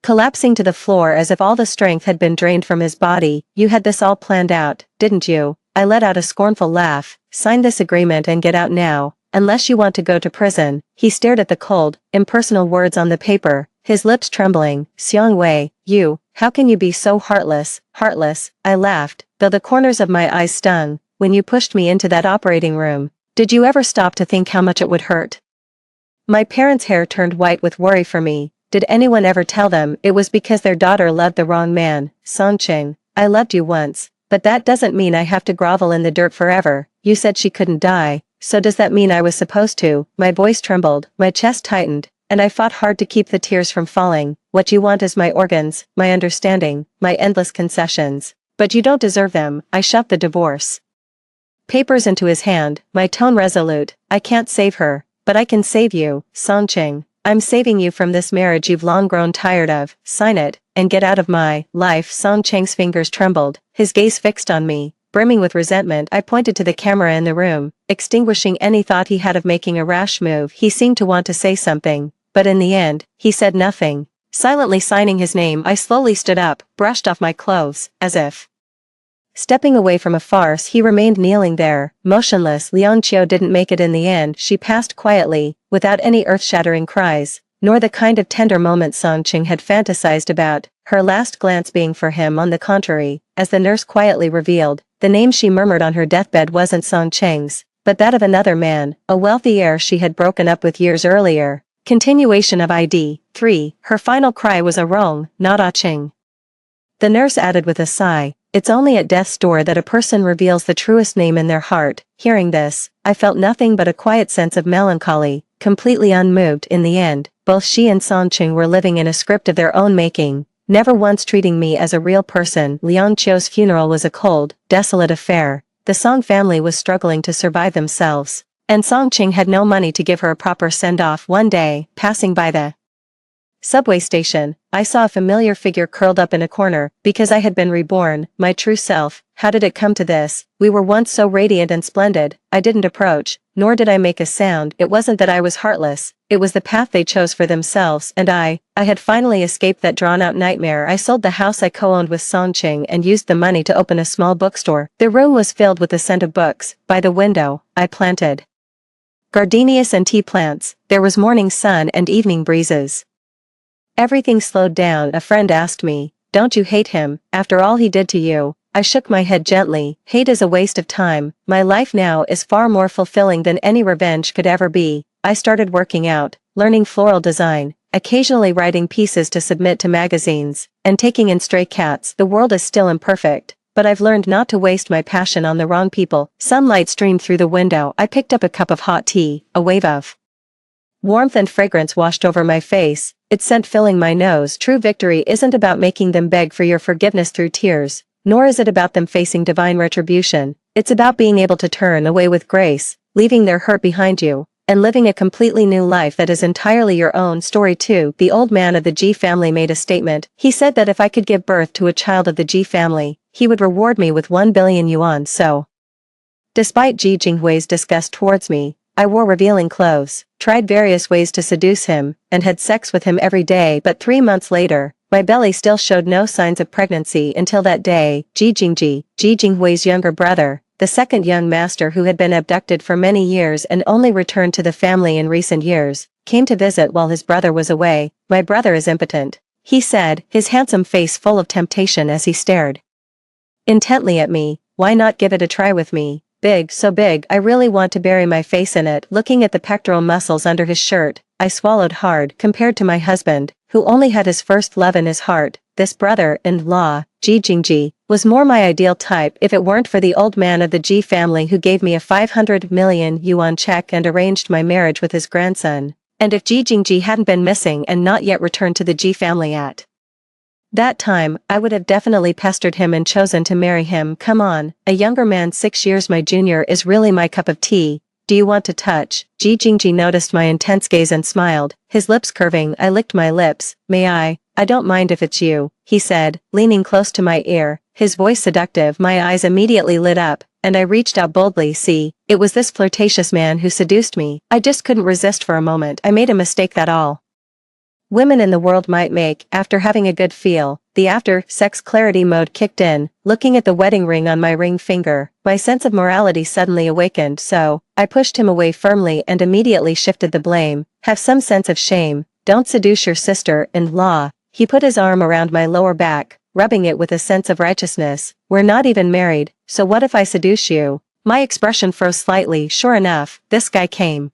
collapsing to the floor as if all the strength had been drained from his body. You had this all planned out, didn't you? I let out a scornful laugh. Sign this agreement and get out now, unless you want to go to prison. He stared at the cold, impersonal words on the paper, his lips trembling. Xiang Wei, how can you be so heartless? Heartless, I laughed, though the corners of my eyes stung. When you pushed me into that operating room, did you ever stop to think how much it would hurt? My parents' hair turned white with worry for me. Did anyone ever tell them it was because their daughter loved the wrong man? Song Qing, I loved you once, but that doesn't mean I have to grovel in the dirt forever. You said she couldn't die, so does that mean I was supposed to? My voice trembled, my chest tightened, and I fought hard to keep the tears from falling. What you want is my organs, my understanding, my endless concessions. But you don't deserve them. I shoved the divorce papers into his hand, my tone resolute. I can't save her, but I can save you, Song Qing. I'm saving you from this marriage you've long grown tired of. Sign it, and get out of my life. Song Cheng's fingers trembled, his gaze fixed on me, brimming with resentment. I pointed to the camera in the room, extinguishing any thought he had of making a rash move. He seemed to want to say something, but in the end, he said nothing. Silently signing his name, I slowly stood up, brushed off my clothes, as if stepping away from a farce. He remained kneeling there, motionless. Liang Qiu didn't make it in the end. She passed quietly, without any earth-shattering cries, nor the kind of tender moment Song Qing had fantasized about, her last glance being for him. On the contrary, as the nurse quietly revealed, the name she murmured on her deathbed wasn't Song Qing's, but that of another man, a wealthy heir she had broken up with years earlier. Continuation of ID 3. Her final cry was a wrong, not a ching. The nurse added with a sigh, It's only at death's door that a person reveals the truest name in their heart. Hearing this, I felt nothing but a quiet sense of melancholy, completely unmoved in the end. Both she and Songcheng were living in a script of their own making, never once treating me as a real person. Liang Qiu's funeral was a cold, desolate affair. The Song family was struggling to survive themselves, and Songcheng had no money to give her a proper send-off. One day, passing by the subway station, I saw a familiar figure curled up in a corner. Because I had been reborn, my true self. How did it come to this? We were once so radiant and splendid. I didn't approach, nor did I make a sound. It wasn't that I was heartless, it was the path they chose for themselves, and I had finally escaped that drawn-out nightmare. I sold the house I co-owned with Songcheng and used the money to open a small bookstore. The room was filled with the scent of books. By the window, I planted gardenias and tea plants. There was morning sun and evening breezes. Everything slowed down. A friend asked me, "Don't you hate him, after all he did to you?" I shook my head gently. Hate is a waste of time. My life now is far more fulfilling than any revenge could ever be. I started working out, learning floral design, occasionally writing pieces to submit to magazines, and taking in stray cats. The world is still imperfect, but I've learned not to waste my passion on the wrong people. Sunlight streamed through the window. I picked up a cup of hot tea. A wave of warmth and fragrance washed over my face, its scent filling my nose. True victory isn't about making them beg for your forgiveness through tears, nor is it about them facing divine retribution. It's about being able to turn away with grace, leaving their hurt behind you, and living a completely new life that is entirely your own. Story 2. The old man of the Ji family made a statement. He said that if I could give birth to a child of the Ji family, he would reward me with 1 billion yuan. So, despite Ji Jinghui's disgust towards me, I wore revealing clothes, tried various ways to seduce him, and had sex with him every day. But 3 months later, my belly still showed no signs of pregnancy until that day. Ji Jinghui's younger brother, the second young master who had been abducted for many years and only returned to the family in recent years, came to visit while his brother was away. "My brother is impotent," he said, his handsome face full of temptation as he stared intently at me. "Why not give it a try with me? Big, so big, I really want to bury my face in it." Looking at the pectoral muscles under his shirt, I swallowed hard. Compared to my husband, who only had his first love in his heart, this brother-in-law, Ji Jingji, was more my ideal type. If it weren't for the old man of the Ji family who gave me a 500 million yuan check and arranged my marriage with his grandson, and if Ji Jingji hadn't been missing and not yet returned to the Ji family at that time, I would have definitely pestered him and chosen to marry him. "Come on, a younger man 6 years my junior is really my cup of tea. Do you want to touch?" Ji Jingji noticed my intense gaze and smiled, his lips curving. I licked my lips. "May I? I don't mind if it's you," he said, leaning close to my ear, his voice seductive. My eyes immediately lit up, and I reached out boldly. See, it was this flirtatious man who seduced me. I just couldn't resist for a moment. I made a mistake that all women in the world might make. After having a good feel, the after-sex clarity mode kicked in. Looking at the wedding ring on my ring finger, my sense of morality suddenly awakened. So, I pushed him away firmly and immediately shifted the blame. "Have some sense of shame. Don't seduce your sister-in-law." He put his arm around my lower back, rubbing it with a sense of righteousness. "We're not even married, so what if I seduce you?" My expression froze slightly. Sure enough, this guy came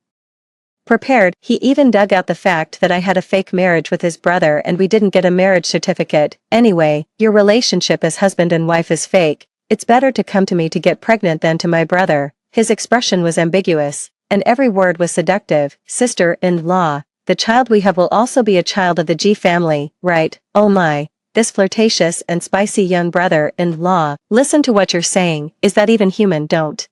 prepared. He even dug out the fact that I had a fake marriage with his brother and we didn't get a marriage certificate. "Anyway, your relationship as husband and wife is fake. It's better to come to me to get pregnant than to my brother." His expression was ambiguous, and every word was seductive. "Sister-in-law, the child we have will also be a child of the Ji family, right?" Oh my, this flirtatious and spicy young brother-in-law. "Listen to what you're saying. Is that even human? Don't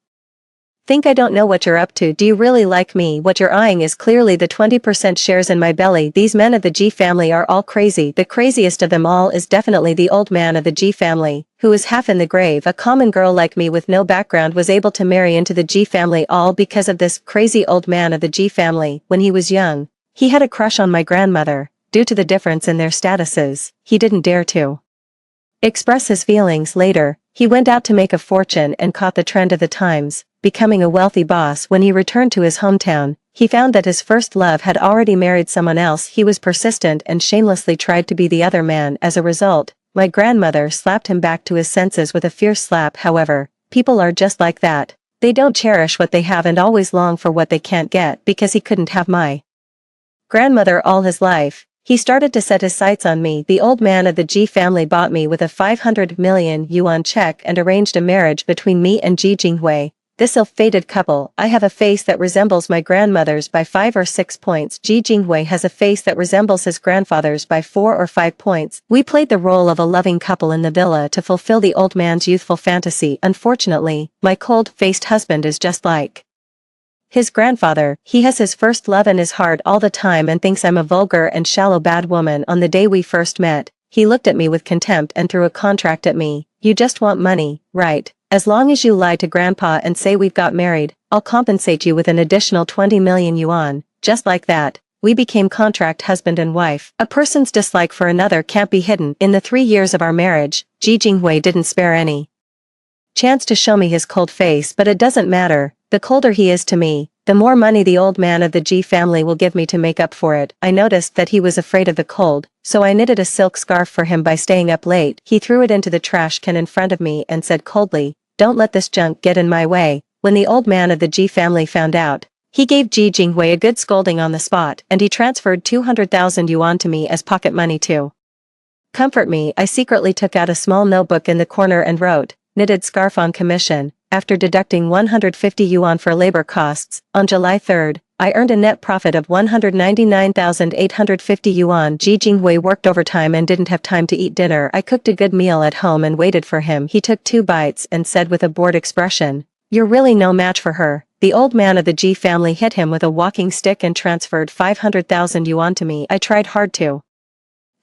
think I don't know what you're up to. Do you really like me? What you're eyeing is clearly the 20% shares in my belly. These men of the Ji family are all crazy. The craziest of them all is definitely the old man of the Ji family, who is half in the grave. A common girl like me with no background was able to marry into the Ji family all because of this crazy old man of the Ji family. When he was young, he had a crush on my grandmother. Due to the difference in their statuses, he didn't dare to express his feelings. Later, he went out to make a fortune and caught the trend of the times, becoming a wealthy boss. When he returned to his hometown, he found that his first love had already married someone else. He was persistent and shamelessly tried to be the other man. As a result, my grandmother slapped him back to his senses with a fierce slap. However, people are just like that. They don't cherish what they have and always long for what they can't get. Because he couldn't have my grandmother all his life, He started to set his sights on me. The old man of the Ji family bought me with a 500 million yuan check and arranged a marriage between me and Ji Jinghui. This ill-fated couple. I have a face that resembles my grandmother's by 5 or 6 points. Ji Jinghui has a face that resembles his grandfather's by 4 or 5 points. We played the role of a loving couple in the villa to fulfill the old man's youthful fantasy. Unfortunately, my cold-faced husband is just like his grandfather. He has his first love in his heart all the time and thinks I'm a vulgar and shallow bad woman. On the day we first met, he looked at me with contempt and threw a contract at me. You just want money, right? As long as you lie to grandpa and say we've got married, I'll compensate you with an additional 20 million yuan. Just like that, we became contract husband and wife. A person's dislike for another can't be hidden. In the 3 years of our marriage, Ji Jinghui didn't spare any chance to show me his cold face, but it doesn't matter. The colder he is to me, the more money the old man of the Ji family will give me to make up for it. I noticed that he was afraid of the cold, so I knitted a silk scarf for him by staying up late. He threw it into the trash can in front of me and said coldly, "Don't let this junk get in my way." When the old man of the Ji family found out, he gave Ji Jinghui a good scolding on the spot, and he transferred 200,000 yuan to me as pocket money to comfort me. I secretly took out a small notebook in the corner and wrote, "Knitted scarf on commission." After deducting 150 yuan for labor costs, on July 3rd, I earned a net profit of 199,850 yuan. Ji Jinghui worked overtime and didn't have time to eat dinner. I cooked a good meal at home and waited for him. He took 2 bites and said with a bored expression, "You're really no match for her." The old man of the Ji family hit him with a walking stick and transferred 500,000 yuan to me. I tried hard to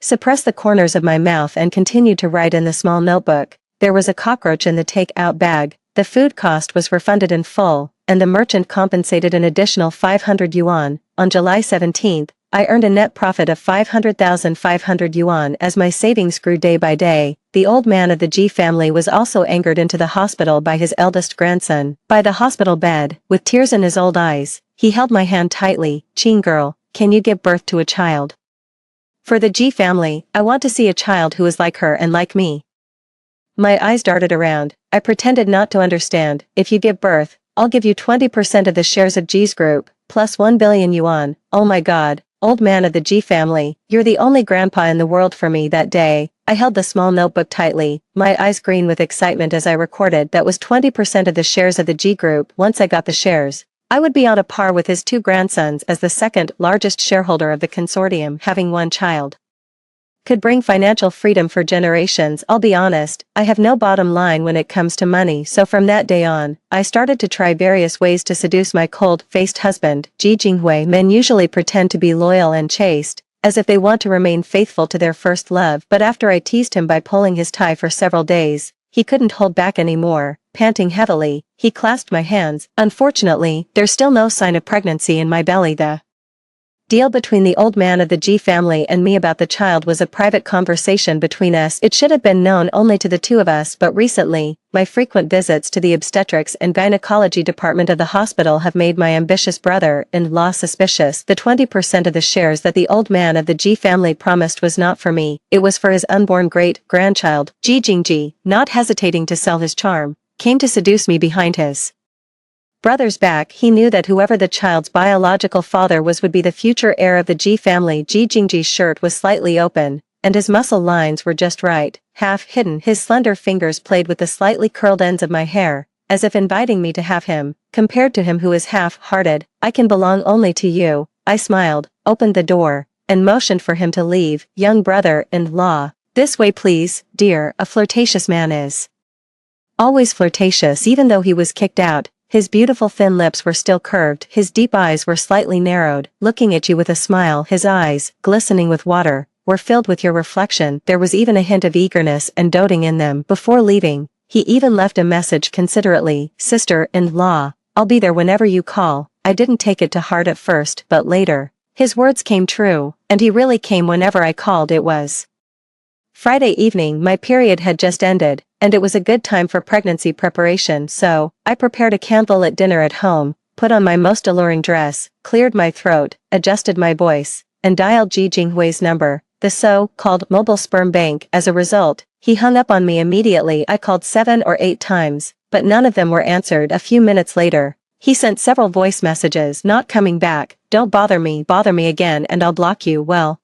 suppress the corners of my mouth and continued to write in the small notebook. There was a cockroach in the take-out bag. The food cost was refunded in full, and the merchant compensated an additional 500 yuan. On July 17th, I earned a net profit of 500,500 yuan as my savings grew day by day. The old man of the Ji family was also angered into the hospital by his eldest grandson. By the hospital bed, with tears in his old eyes, he held my hand tightly. "Qing girl, can you give birth to a child for the Ji family? I want to see a child who is like her and like me." My eyes darted around. I pretended not to understand. "If you give birth, I'll give you 20% of the shares of Ji's group, plus 1 billion yuan. Oh my god, old man of the Ji family, you're the only grandpa in the world for me." That day, I held the small notebook tightly, my eyes green with excitement as I recorded that was 20% of the shares of the Ji group. Once I got the shares, I would be on a par with his 2 grandsons as the second largest shareholder of the consortium. Having 1 child could bring financial freedom for generations. I'll be honest, I have no bottom line when it comes to money, so from that day on, I started to try various ways to seduce my cold-faced husband. Ji Jinghui men usually pretend to be loyal and chaste, as if they want to remain faithful to their first love, but after I teased him by pulling his tie for several days, he couldn't hold back anymore. Panting heavily, he clasped my hands. Unfortunately, there's still no sign of pregnancy in my belly. The deal between the old man of the Ji family and me about the child was a private conversation between us. It should have been known only to the 2 of us, but recently, my frequent visits to the obstetrics and gynecology department of the hospital have made my ambitious brother-in-law suspicious. The 20% of the shares that the old man of the Ji family promised was not for me, it was for his unborn great-grandchild. Ji Jingji, not hesitating to sell his charm, came to seduce me behind his brother's back. He knew that whoever the child's biological father was would be the future heir of the Ji family. Ji Jingji's shirt was slightly open, and his muscle lines were just right, half hidden. His slender fingers played with the slightly curled ends of my hair, as if inviting me to have him, compared to him who is half-hearted. "I can belong only to you." I smiled, opened the door, and motioned for him to leave. "Young brother-in-law, this way please, dear." A flirtatious man is always flirtatious. Even though he was kicked out, his beautiful thin lips were still curved, his deep eyes were slightly narrowed, looking at you with a smile. His eyes, glistening with water, were filled with your reflection. There was even a hint of eagerness and doting in them. Before leaving, he even left a message considerately, "Sister-in-law, I'll be there whenever you call." I didn't take it to heart at first, but later, his words came true, and he really came whenever I called. It was Friday evening. My period had just ended, and it was a good time for pregnancy preparation, so I prepared a candlelit dinner at home, put on my most alluring dress, cleared my throat, adjusted my voice, and dialed Ji Jinghui's number, the so-called mobile sperm bank. As a result, he hung up on me immediately. I called 7 or 8 times, but none of them were answered. A few minutes later, he sent several voice messages. "Not coming back, don't bother me again and I'll block you." Well,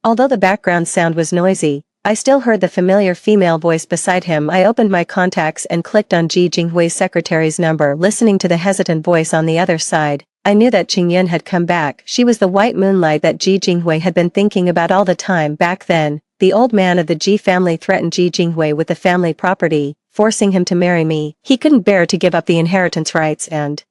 Although the background sound was noisy, I still heard the familiar female voice beside him. I opened my contacts and clicked on Ji Jinghui's secretary's number, listening to the hesitant voice on the other side. I knew that Qingyun had come back. She was the white moonlight that Ji Jinghui had been thinking about all the time. Back then, the old man of the Ji family threatened Ji Jinghui with the family property, forcing him to marry me. He couldn't bear to give up the inheritance rights and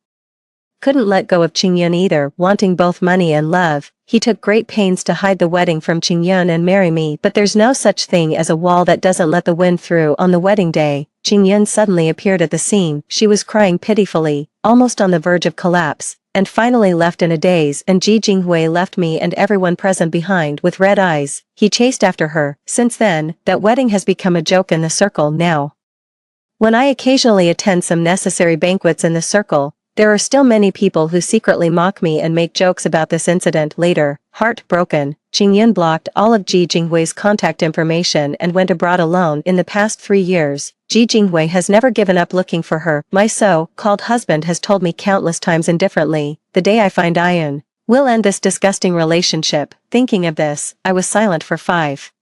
couldn't let go of Qingyun either, wanting both money and love. He took great pains to hide the wedding from Qingyun and marry me, but there's no such thing as a wall that doesn't let the wind through. On the wedding day, Qingyun suddenly appeared at the scene. She was crying pitifully, almost on the verge of collapse, and finally left in a daze, and Ji Jinghui left me and everyone present behind with red eyes. He chased after her. Since then, that wedding has become a joke in the circle now. When I occasionally attend some necessary banquets in the circle, there are still many people who secretly mock me and make jokes about this incident. Later, heartbroken, Qingyun blocked all of Ji Jinghui's contact information and went abroad alone. In the past 3 years, Ji Jinghui has never given up looking for her. My so-called husband has told me countless times indifferently, the day I find Ayun, we'll end this disgusting relationship. Thinking of this, I was silent for 5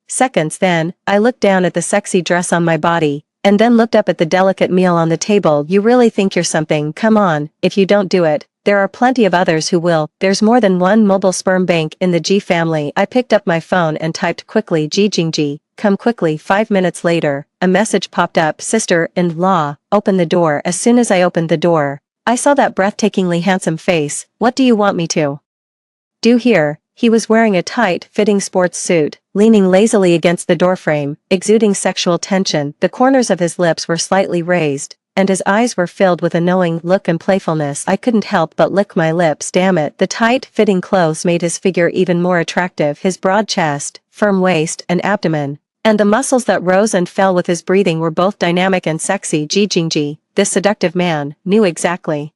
seconds. Then, I looked down at the sexy dress on my body, and then looked up at the delicate meal on the table. You really think you're something? Come on, if you don't do it, there are plenty of others who will. There's more than one mobile sperm bank in the Ji family. I picked up my phone and typed quickly, Ji Jingji, come quickly. 5 minutes later, a message popped up, sister-in-law, open the door. As soon as I opened the door, I saw that breathtakingly handsome face. What do you want me to do here? He was wearing a tight-fitting sports suit, leaning lazily against the doorframe, exuding sexual tension. The corners of his lips were slightly raised, and his eyes were filled with a knowing look and playfulness. I couldn't help but lick my lips. Damn it, the tight-fitting clothes made his figure even more attractive. His broad chest, firm waist and abdomen, and the muscles that rose and fell with his breathing were both dynamic and sexy. Ji Jingji, this seductive man, knew exactly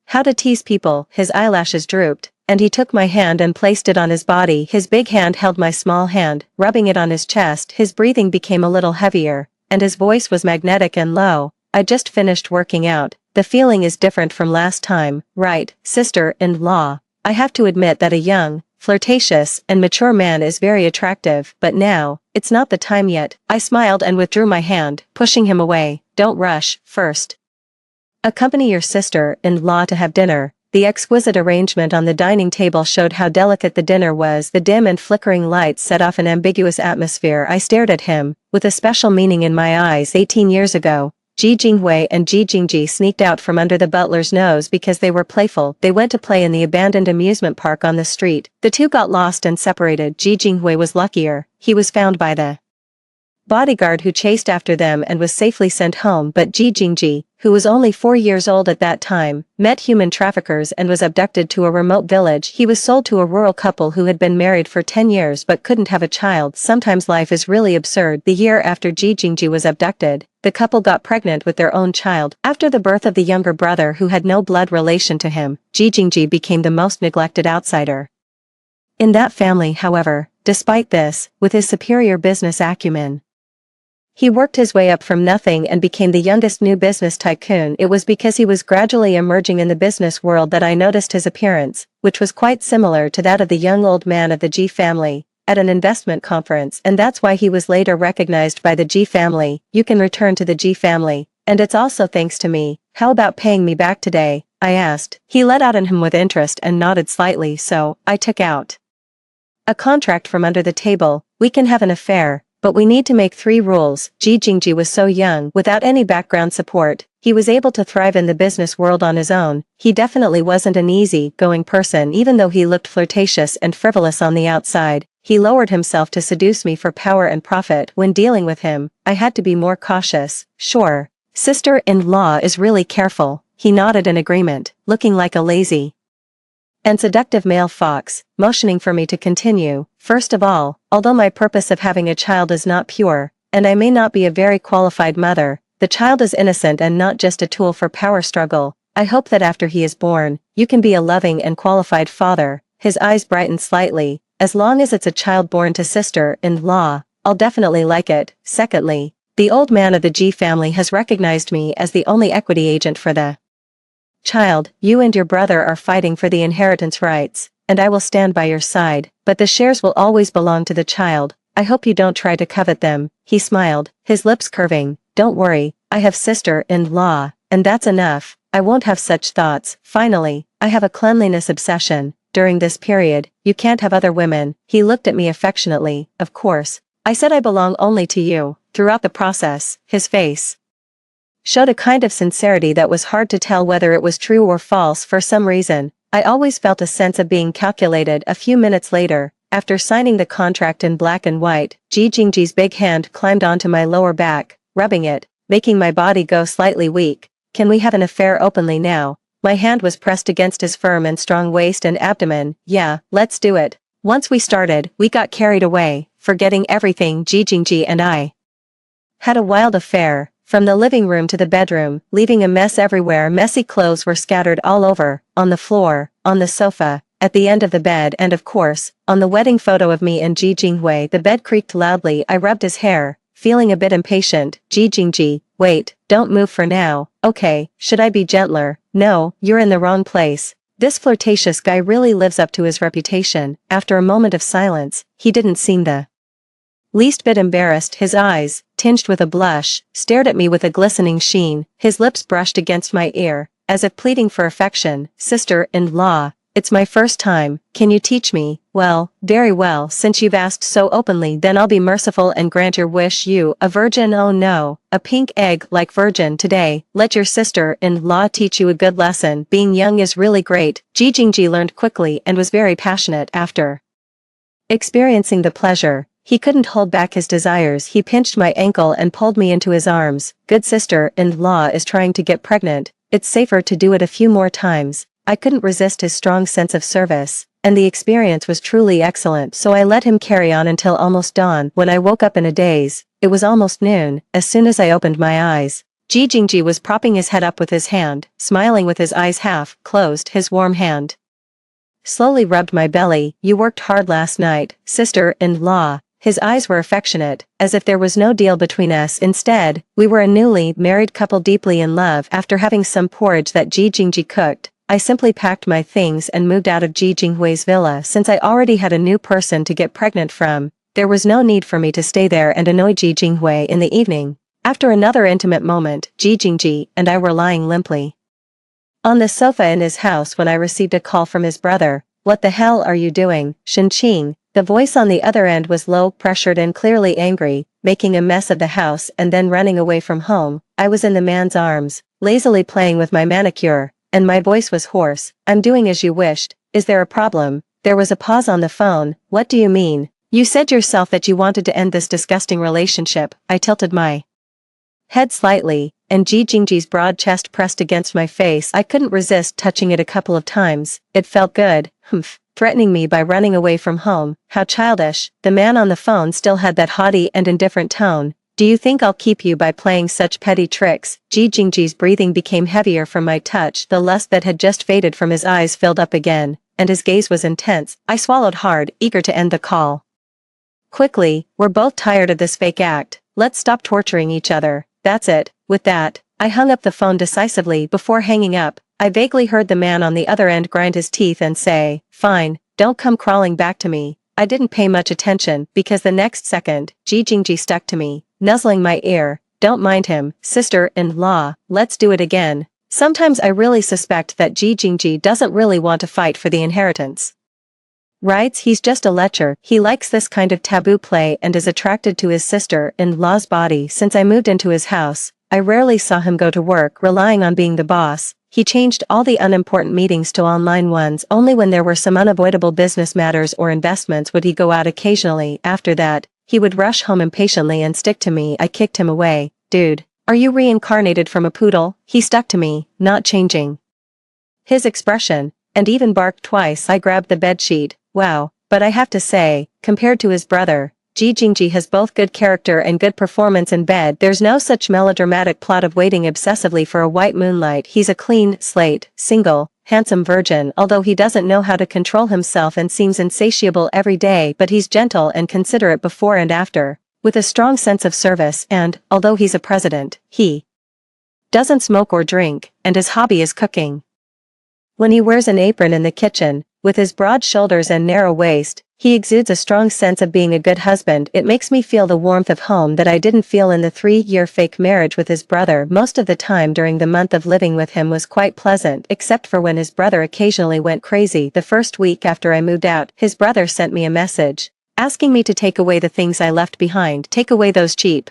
how to tease people. His eyelashes drooped, and he took my hand and placed it on his body. His big hand held my small hand, rubbing it on his chest. His breathing became a little heavier, and his voice was magnetic and low. I just finished working out. The feeling is different from last time, right, sister-in-law? I have to admit that a young, flirtatious, and mature man is very attractive, but now, it's not the time yet. I smiled and withdrew my hand, pushing him away. Don't rush, first accompany your sister-in-law to have dinner. The exquisite arrangement on the dining table showed how delicate the dinner was. The dim and flickering lights set off an ambiguous atmosphere. I stared at him, with a special meaning in my eyes. 18 years ago, Ji Jinghui and Ji Jingji sneaked out from under the butler's nose because they were playful. They went to play in the abandoned amusement park on the street. The two got lost and separated. Ji Jinghui was luckier. He was found by the bodyguard who chased after them and was safely sent home. But Ji Jingji, who was only 4 years old at that time, met human traffickers and was abducted to a remote village. He was sold to a rural couple who had been married for 10 years but couldn't have a child. Sometimes life is really absurd. The year after Ji Jingji was abducted, the couple got pregnant with their own child. After the birth of the younger brother who had no blood relation to him, Ji Jingji became the most neglected outsider in that family. However, despite this, with his superior business acumen, he worked his way up from nothing and became the youngest new business tycoon. It was because he was gradually emerging in the business world that I noticed his appearance, which was quite similar to that of the young old man of the Ji family, at an investment conference, and that's why he was later recognized by the Ji family. You can return to the Ji family, and it's also thanks to me. How about paying me back today? I asked. He let out on him with interest and nodded slightly, so I took out a contract from under the table. We can have an affair, but we need to make 3 rules. Ji Jingji was so young, without any background support. He was able to thrive in the business world on his own. He definitely wasn't an easy-going person. Even though he looked flirtatious and frivolous on the outside, he lowered himself to seduce me for power and profit. When dealing with him, I had to be more cautious. Sure, sister-in-law is really careful. He nodded in agreement, looking like a lazy and seductive male fox, motioning for me to continue. First of all, although my purpose of having a child is not pure, and I may not be a very qualified mother, the child is innocent and not just a tool for power struggle. I hope that after he is born, you can be a loving and qualified father. His eyes brightened slightly. As long as it's a child born to sister-in-law, I'll definitely like it. Secondly, the old man of the Ji family has recognized me as the only equity agent for the child. You and your brother are fighting for the inheritance rights. and I will stand by your side, but the shares will always belong to the child. I hope you don't try to covet them." He smiled, his lips curving. "Don't worry, I have sister-in-law, and that's enough. I won't have such thoughts." Finally, I have a cleanliness obsession. During this period, you can't have other women. He looked at me affectionately. Of course. I said I belong only to you. Throughout the process, his face showed a kind of sincerity that was hard to tell whether it was true or false. For some reason, I always felt a sense of being calculated. A few minutes later, after signing the contract in black and white, Ji Jingji's big hand climbed onto my lower back, rubbing it, making my body go slightly weak. "Can we have an affair openly now?" My hand was pressed against his firm and strong waist and abdomen. "Yeah, let's do it." Once we started, we got carried away, forgetting everything. Ji Jingji and I had a wild affair, from the living room to the bedroom, leaving a mess everywhere. Messy clothes were scattered all over, on the floor, on the sofa, at the end of the bed, and of course, on the wedding photo of me and Ji Jinghui. The bed creaked loudly. I rubbed his hair, feeling a bit impatient. "Ji Jingji, wait, don't move for now." "Okay, should I be gentler?" "No, you're in the wrong place. This flirtatious guy really lives up to his reputation." After a moment of silence, he didn't seem the least bit embarrassed. His eyes, tinged with a blush, stared at me with a glistening sheen. His lips brushed against my ear, as if pleading for affection. "Sister-in-law, it's my first time, can you teach me?" "Well, very well, since you've asked so openly, then I'll be merciful and grant your wish. You, a virgin? Oh no, a pink egg like virgin today. Let your sister-in-law teach you a good lesson. Being young is really great." Ji Jingji learned quickly and was very passionate. After experiencing the pleasure, he couldn't hold back his desires. He pinched my ankle and pulled me into his arms. "Good sister-in-law is trying to get pregnant. It's safer to do it a few more times." I couldn't resist his strong sense of service, and the experience was truly excellent, so I let him carry on until almost dawn. When I woke up in a daze, it was almost noon. As soon as I opened my eyes, Ji Jingji was propping his head up with his hand, smiling with his eyes half closed. His warm hand slowly rubbed my belly. "You worked hard last night, sister-in-law." His eyes were affectionate, as if there was no deal between us. Instead, we were a newly married couple deeply in love. After having some porridge that Ji Jingji cooked, I simply packed my things and moved out of Ji Jinghui's villa. Since I already had a new person to get pregnant from, there was no need for me to stay there and annoy Ji Jinghui. In the evening, after another intimate moment, Ji Jingji and I were lying limply on the sofa in his house when I received a call from his brother. "What the hell are you doing, Shenqing?" The voice on the other end was low, pressured and clearly angry. "Making a mess of the house and then running away from home." I was in the man's arms, lazily playing with my manicure, and my voice was hoarse. "I'm doing as you wished. Is there a problem?" There was a pause on the phone. "What do you mean? You said yourself that you wanted to end this disgusting relationship." I tilted my head slightly, and Ji Jingji's broad chest pressed against my face. I couldn't resist touching it a couple of times. It felt good. "Humph. Threatening me by running away from home. How childish." The man on the phone still had that haughty and indifferent tone. "Do you think I'll keep you by playing such petty tricks?" Ji Jingji's breathing became heavier from my touch. The lust that had just faded from his eyes filled up again, and his gaze was intense. I swallowed hard, eager to end the call quickly. "We're both tired of this fake act. Let's stop torturing each other. That's it." With that, I hung up the phone decisively. Before hanging up, I vaguely heard the man on the other end grind his teeth and say, "Fine, don't come crawling back to me." I didn't pay much attention, because the next second, Ji Jingji stuck to me, nuzzling my ear. "Don't mind him, sister-in-law, let's do it again." Sometimes I really suspect that Ji Jingji doesn't really want to fight for the inheritance rights. He's just a lecher. He likes this kind of taboo play and is attracted to his sister-in-law's body. Since I moved into his house, I rarely saw him go to work relying on being the boss. He changed all the unimportant meetings to online ones. Only when there were some unavoidable business matters or investments would he go out occasionally. After that, he would rush home impatiently and stick to me. I kicked him away. "Dude, are you reincarnated from a poodle?" He stuck to me, not changing his expression, and even barked twice. I grabbed the bedsheet. Wow, but I have to say, compared to his brother, Ji Jingji has both good character and good performance in bed. There's no such melodramatic plot of waiting obsessively for a white moonlight. He's a clean slate, single, handsome virgin, although he doesn't know how to control himself and seems insatiable every day, but he's gentle and considerate before and after, with a strong sense of service, and, although he's a president, he doesn't smoke or drink, and his hobby is cooking. When he wears an apron in the kitchen, With his broad shoulders and narrow waist, he exudes a strong sense of being a good husband. It makes me feel the warmth of home that I didn't feel in the 3-year fake marriage with his brother. Most of the time during the month of living with him was quite pleasant, except for when his brother occasionally went crazy. The first week after I moved out, his brother sent me a message asking me to take away the things I left behind. Take away those cheap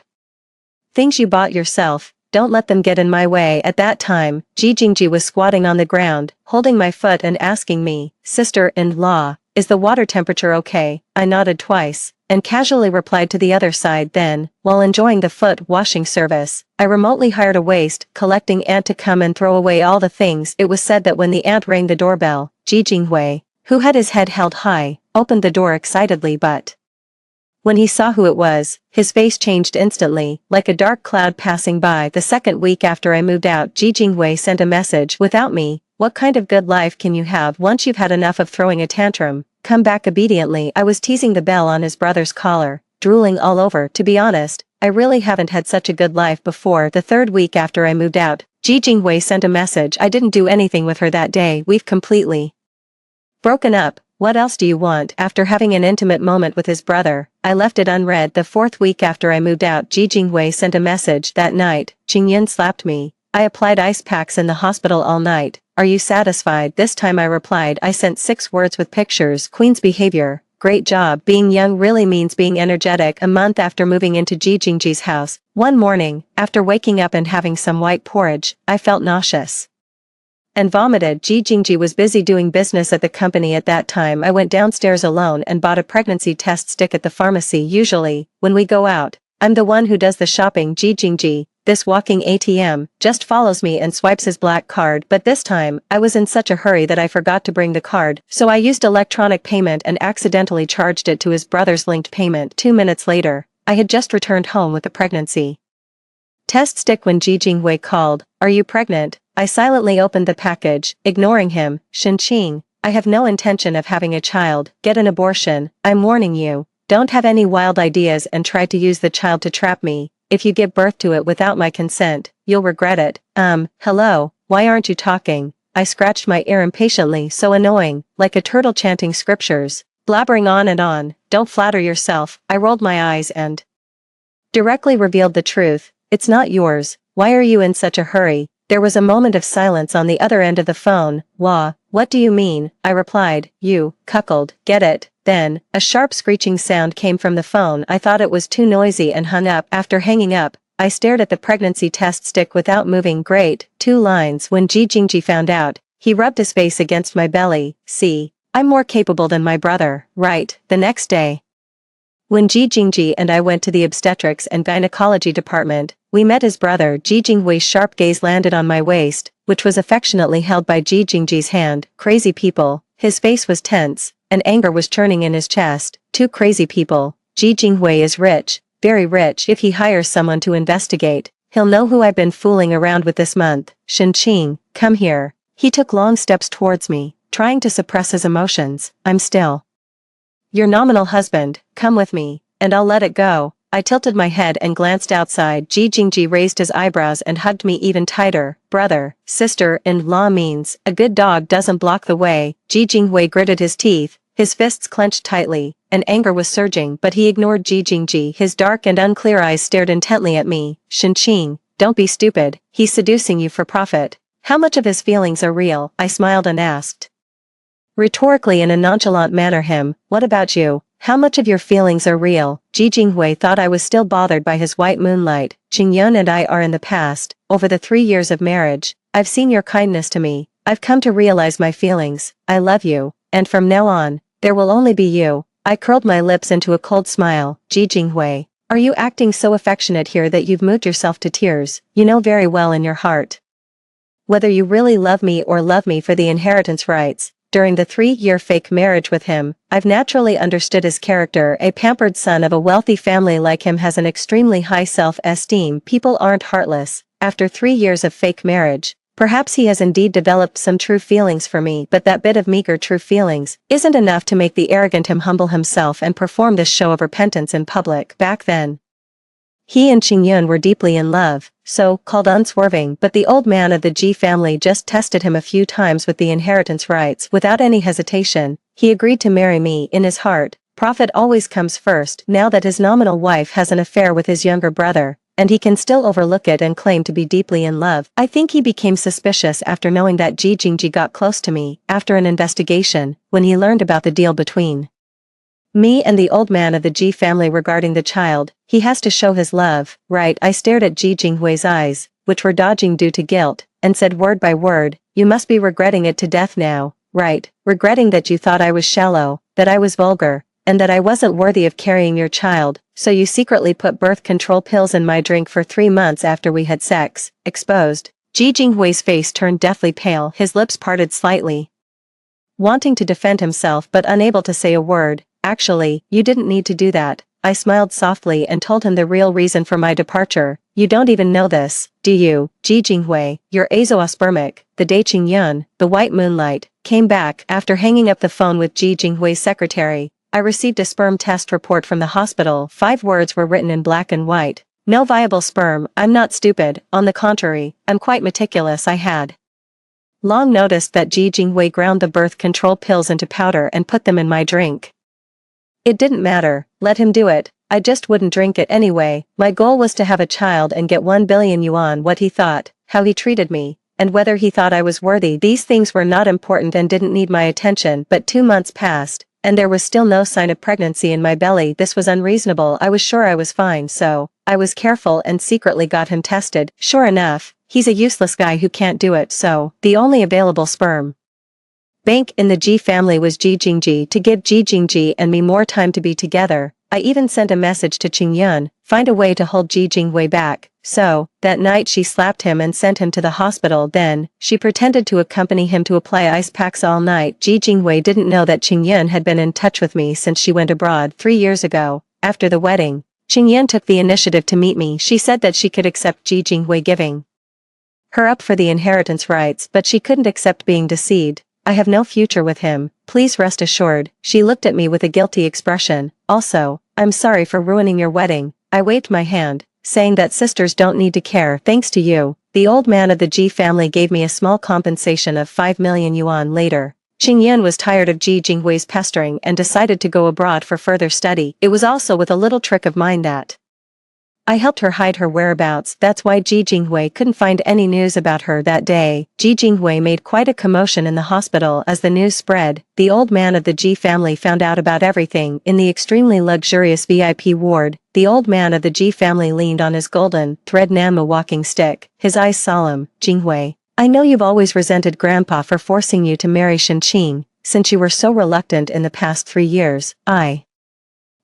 things you bought yourself. Don't let them get in my way. At that time, Jijingji was squatting on the ground, holding my foot and asking me, "Sister-in-law, is the water temperature okay?" I nodded twice, and casually replied to the other side. Then, while enjoying the foot washing service, I remotely hired a waste collecting aunt to come and throw away all the things. It was said that when the aunt rang the doorbell, Ji Jinghui, who had his head held high, opened the door excitedly, but when he saw who it was, his face changed instantly, like a dark cloud passing by. The second week after I moved out, Ji Jinghui sent a message, "Without me, what kind of good life can you have? Once you've had enough of throwing a tantrum, come back obediently." I was teasing the bell on his brother's collar, drooling all over. To be honest, I really haven't had such a good life before. The third week after I moved out, Ji Jinghui sent a message. "I didn't do anything with her that day. We've completely broken up. What else do you want?" After having an intimate moment with his brother, I left it unread. The fourth week after I moved out, Ji Jinghui sent a message. "That night, Qingyun slapped me. I applied ice packs in the hospital all night. Are you satisfied?" This time I replied. I sent 6 words with pictures. "Queen's behavior. Great job. Being young really means being energetic." A month after moving into Ji Jingji's house, one morning, after waking up and having some white porridge, I felt nauseous and vomited. Ji Jingji was busy doing business at the company at that time. I went downstairs alone and bought a pregnancy test stick at the pharmacy. Usually, when we go out, I'm the one who does the shopping. Ji Jingji, this walking ATM, just follows me and swipes his black card. But this time, I was in such a hurry that I forgot to bring the card, so I used electronic payment and accidentally charged it to his brother's linked payment. 2 minutes later, I had just returned home with the pregnancy test stick when Ji Jinghui called, "Are you pregnant?" I silently opened the package, ignoring him. "Shenqing, I have no intention of having a child. Get an abortion. I'm warning you. Don't have any wild ideas and try to use the child to trap me. If you give birth to it without my consent, you'll regret it." Hello, why aren't you talking?" I scratched my ear impatiently. So annoying, like a turtle chanting scriptures, blabbering on and on. "Don't flatter yourself." I rolled my eyes and directly revealed the truth. "It's not yours. Why are you in such a hurry?" There was a moment of silence on the other end of the phone. What do you mean?" I replied. "You, cuckold, get it." Then, a sharp screeching sound came from the phone. I thought it was too noisy and hung up. After hanging up, I stared at the pregnancy test stick without moving. Great, 2 lines. When Ji Jingji found out, he rubbed his face against my belly. "See, I'm more capable than my brother, right?" The next day, when Ji Jingji and I went to the obstetrics and gynecology department, we met his brother. Ji Jinghui's sharp gaze landed on my waist, which was affectionately held by Ji Jingji's hand. "Crazy people." His face was tense, and anger was churning in his chest. "Two crazy people. Ji Jinghui is rich, very rich. If he hires someone to investigate, he'll know who I've been fooling around with this month. Shenqing, come here." He took long steps towards me, trying to suppress his emotions. "I'm still your nominal husband. Come with me, and I'll let it go." I tilted my head and glanced outside. Ji Jingji raised his eyebrows and hugged me even tighter. "Brother, sister-in-law means a good dog doesn't block the way." Ji Jinghui gritted his teeth, his fists clenched tightly, and anger was surging, but he ignored Ji Jingji. His dark and unclear eyes stared intently at me. "Shenqing, don't be stupid. He's seducing you for profit. How much of his feelings are real?" I smiled and asked rhetorically in a nonchalant manner. "Him, what about you? How much of your feelings are real?" Ji Jinghui thought I was still bothered by his white moonlight. "Qingyun and I are in the past. Over the 3 years of marriage, I've seen your kindness to me. I've come to realize my feelings. I love you, and from now on, there will only be you." I curled my lips into a cold smile. "Ji Jinghui, are you acting so affectionate here that you've moved yourself to tears? You know very well in your heart whether you really love me or love me for the inheritance rights." During the 3-year fake marriage with him, I've naturally understood his character. A pampered son of a wealthy family like him has an extremely high self-esteem. People aren't heartless. After 3 years of fake marriage, perhaps he has indeed developed some true feelings for me, but that bit of meager true feelings isn't enough to make the arrogant him humble himself and perform this show of repentance in public. Back then, He and Qingyun were deeply in love, so-called unswerving, but the old man of the Ji family just tested him a few times with the inheritance rights. Without any hesitation, he agreed to marry me. In his heart, profit always comes first. Now that his nominal wife has an affair with his younger brother, and he can still overlook it and claim to be deeply in love, I think he became suspicious after knowing that Ji Jingji got close to me. After an investigation, when he learned about the deal between me and the old man of the Ji family regarding the child, he has to show his love, right? I stared at Ji Jinghui's eyes, which were dodging due to guilt, and said word by word, you must be regretting it to death now, right? Regretting that you thought I was shallow, that I was vulgar, and that I wasn't worthy of carrying your child, so you secretly put birth control pills in my drink for 3 months after we had sex. Exposed. Ji Jinghui's face turned deathly pale, his lips parted slightly, wanting to defend himself but unable to say a word. Actually, you didn't need to do that. I smiled softly and told him the real reason for my departure. You don't even know this, do you, Ji Jinghui? You're azoospermic. The day Qingyun, the white moonlight, came back after hanging up the phone with Ji Jinghui's secretary. I received a sperm test report from the hospital. 5 words were written in black and white. No viable sperm. I'm not stupid, on the contrary, I'm quite meticulous. I had long noticed that Ji Jinghui ground the birth control pills into powder and put them in my drink. It didn't matter, let him do it, I just wouldn't drink it anyway. My goal was to have a child and get 1 billion yuan. What he thought, how he treated me, and whether he thought I was worthy, these things were not important and didn't need my attention. But 2 months passed, and there was still no sign of pregnancy in my belly. This was unreasonable. I was sure I was fine, so I was careful and secretly got him tested. Sure enough, he's a useless guy who can't do it, so the only available sperm bank in the Ji family was Ji Jingji. To give Ji Jingji and me more time to be together, I even sent a message to Qingyun, find a way to hold Ji Jinghui back. So, that night she slapped him and sent him to the hospital. Then, she pretended to accompany him to apply ice packs all night. Ji Jinghui didn't know that Qingyun had been in touch with me since she went abroad 3 years ago. After the wedding, Qingyun took the initiative to meet me. She said that she could accept Ji Jinghui giving her up for the inheritance rights, but she couldn't accept being deceived. I have no future with him, please rest assured. She looked at me with a guilty expression. Also, I'm sorry for ruining your wedding. I waved my hand, saying that sisters don't need to care. Thanks to you, the old man of the Ji family gave me a small compensation of 5 million yuan. Later, Qingyun was tired of Ji Jinghui's pestering and decided to go abroad for further study. It was also with a little trick of mine that I helped her hide her whereabouts. That's why Ji Jinghui couldn't find any news about her that day. Ji Jinghui made quite a commotion in the hospital as the news spread. The old man of the Ji family found out about everything. In the extremely luxurious VIP ward, the old man of the Ji family leaned on his golden thread Namu walking stick, his eyes solemn. Jinghui, I know you've always resented Grandpa for forcing you to marry Shenqing, since you were so reluctant in the past 3 years. I